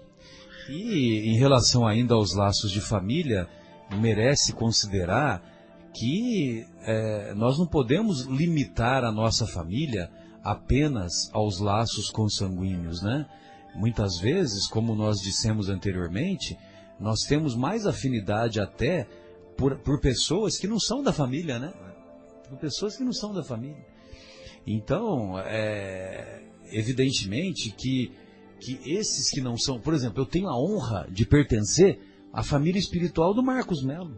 E em relação ainda aos laços de família, merece considerar que nós não podemos limitar a nossa família apenas aos laços consanguíneos, né? Muitas vezes, como nós dissemos anteriormente, nós temos mais afinidade até por pessoas que não são da família, né? Por pessoas que não são da família. Então, evidentemente que esses que não são... Por exemplo, eu tenho a honra de pertencer à família espiritual do Marcos Melo.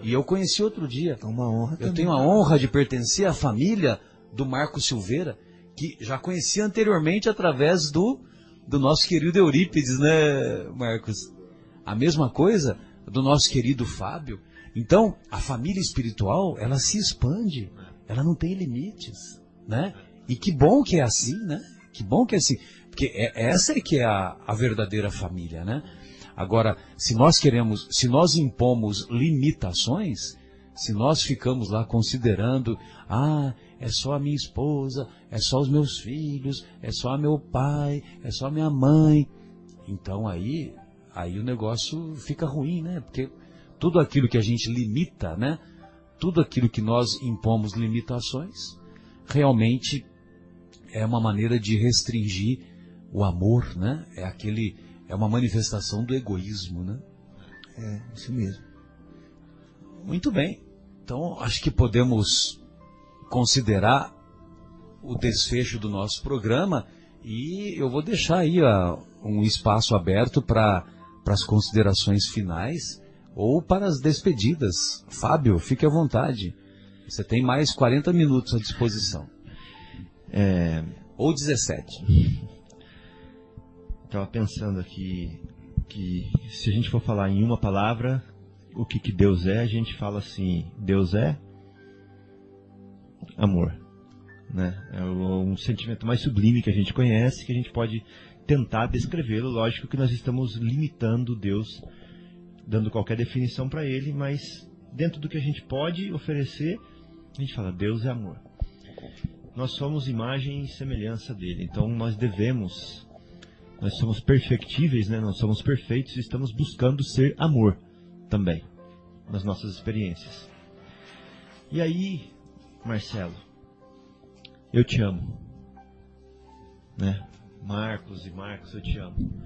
E eu conheci outro dia. Uma honra eu também. tenho a honra de pertencer à família do Marcos Silveira, que já conheci anteriormente através do nosso querido Eurípides, né, Marcos? A mesma coisa do nosso querido Fábio. Então, a família espiritual, ela se expande. Ela não tem limites, né? E que bom que é assim, né? Que bom que é assim. Porque essa é que é a verdadeira família, né? Agora, se nós impomos limitações, se nós ficamos lá considerando, é só a minha esposa, é só os meus filhos, é só meu pai, é só minha mãe, então aí o negócio fica ruim, né? Porque tudo aquilo que a gente limita, né? Tudo aquilo que nós impomos limitações, realmente é uma maneira de restringir o amor, né? É uma manifestação do egoísmo, né? É, isso mesmo. Muito bem. Então, acho que podemos considerar o desfecho do nosso programa e eu vou deixar aí um espaço aberto para as considerações finais ou para as despedidas. Fábio, fique à vontade. Você tem mais 40 minutos à disposição. Ou 17. Estava pensando aqui que se a gente for falar em uma palavra o que Deus é, a gente fala assim, Deus é amor, né? É um sentimento mais sublime que a gente conhece, que a gente pode tentar descrevê-lo. Lógico que nós estamos limitando Deus, dando qualquer definição para ele, mas dentro do que a gente pode oferecer, a gente fala, Deus é amor. Nós somos imagem e semelhança dele, então nós somos perfectíveis, né? Nós somos perfeitos e estamos buscando ser amor também, nas nossas experiências. E aí, Marcelo, eu te amo, né? Marcos, eu te amo.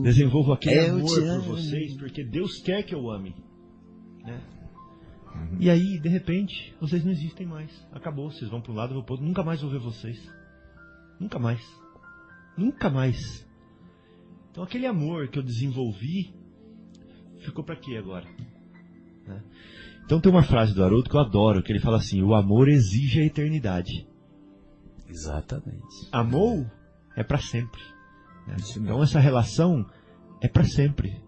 Desenvolvo aquele amor por vocês, porque Deus quer que eu ame. Né? E aí, de repente, vocês não existem mais. Acabou, vocês vão para um lado, eu vou para o outro. Nunca mais vou ver vocês. Nunca mais. Nunca mais. Então aquele amor que eu desenvolvi ficou para quê agora? Né? Então tem uma frase do Haroldo que eu adoro, que ele fala assim: o amor exige a eternidade. Exatamente. Amor é para sempre. Né? Então essa relação é para sempre.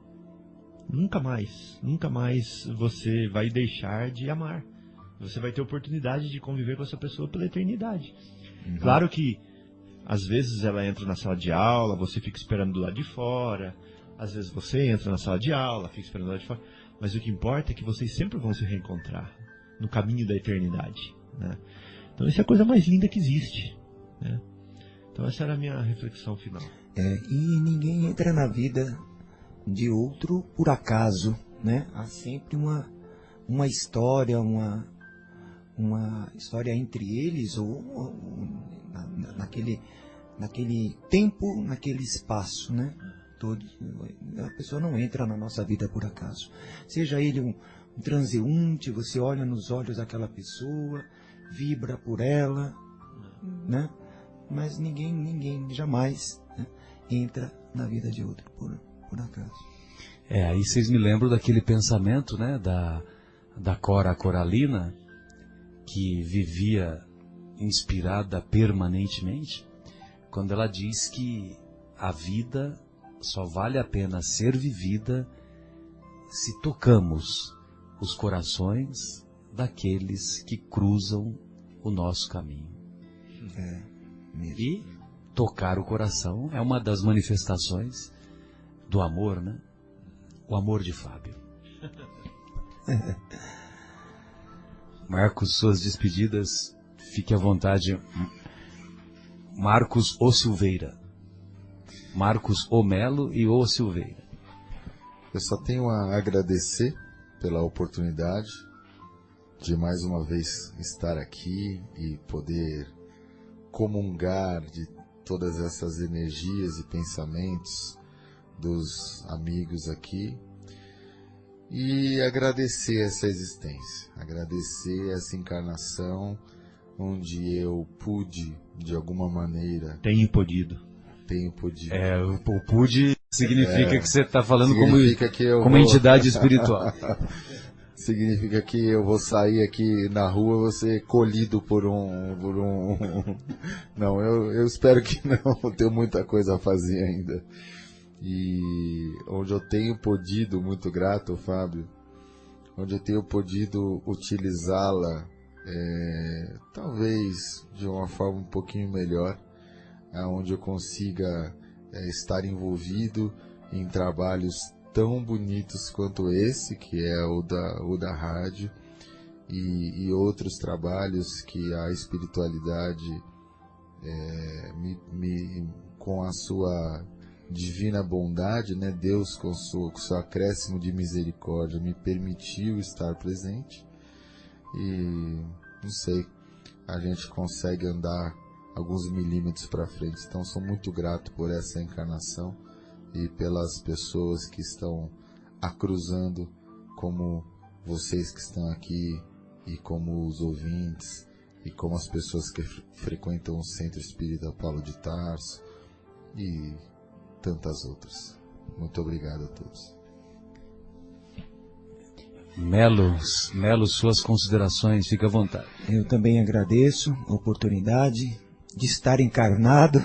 Nunca mais você vai deixar de amar. Você vai ter oportunidade de conviver com essa pessoa pela eternidade. Claro que às vezes ela entra na sala de aula, você fica esperando do lado de fora. Às vezes você entra na sala de aula, fica esperando do lado de fora. Mas o que importa é que vocês sempre vão se reencontrar no caminho da eternidade. Né? Então isso é a coisa mais linda que existe. Né? Então essa era a minha reflexão final. E ninguém entra na vida de outro por acaso. Né? Há sempre uma história, uma história entre eles, ou naquele tempo, naquele espaço, né? A pessoa não entra na nossa vida por acaso. Seja ele um transeunte, você olha nos olhos daquela pessoa, vibra por ela, né? Mas ninguém jamais, né, entra na vida de outro por acaso. Aí vocês me lembram daquele pensamento, né, da Cora Coralina, que vivia inspirada permanentemente, quando ela diz que a vida só vale a pena ser vivida se tocamos os corações daqueles que cruzam o nosso caminho. E tocar o coração é uma das manifestações do amor, né? O amor de Fábio. Marcos, suas despedidas, fique à vontade. Marcos O Silveira. Marcos O Melo e O Silveira. Eu só tenho a agradecer pela oportunidade de mais uma vez estar aqui e poder comungar de todas essas energias e pensamentos dos amigos aqui e agradecer essa existência, agradecer essa encarnação onde eu pude, de alguma maneira... Tenho podido. O pude significa que você está falando como entidade espiritual. Significa que eu vou sair aqui na rua, vou ser colhido por um... Não, eu espero que não, tenho muita coisa a fazer ainda. E onde eu tenho podido, muito grato, Fábio, onde eu tenho podido utilizá-la, talvez de uma forma um pouquinho melhor, onde eu consiga estar envolvido em trabalhos tão bonitos quanto esse, que é o da rádio, e outros trabalhos que a espiritualidade, com a sua divina bondade, né, Deus com o seu acréscimo de misericórdia me permitiu estar presente, e não sei, a gente consegue andar alguns milímetros para frente. Então sou muito grato por essa encarnação e pelas pessoas que estão cruzando, como vocês que estão aqui, e como os ouvintes, e como as pessoas que frequentam o Centro Espírita Paulo de Tarso e tantas outras. Muito obrigado a todos. Melo, suas considerações, fica à vontade. Eu também agradeço a oportunidade de estar encarnado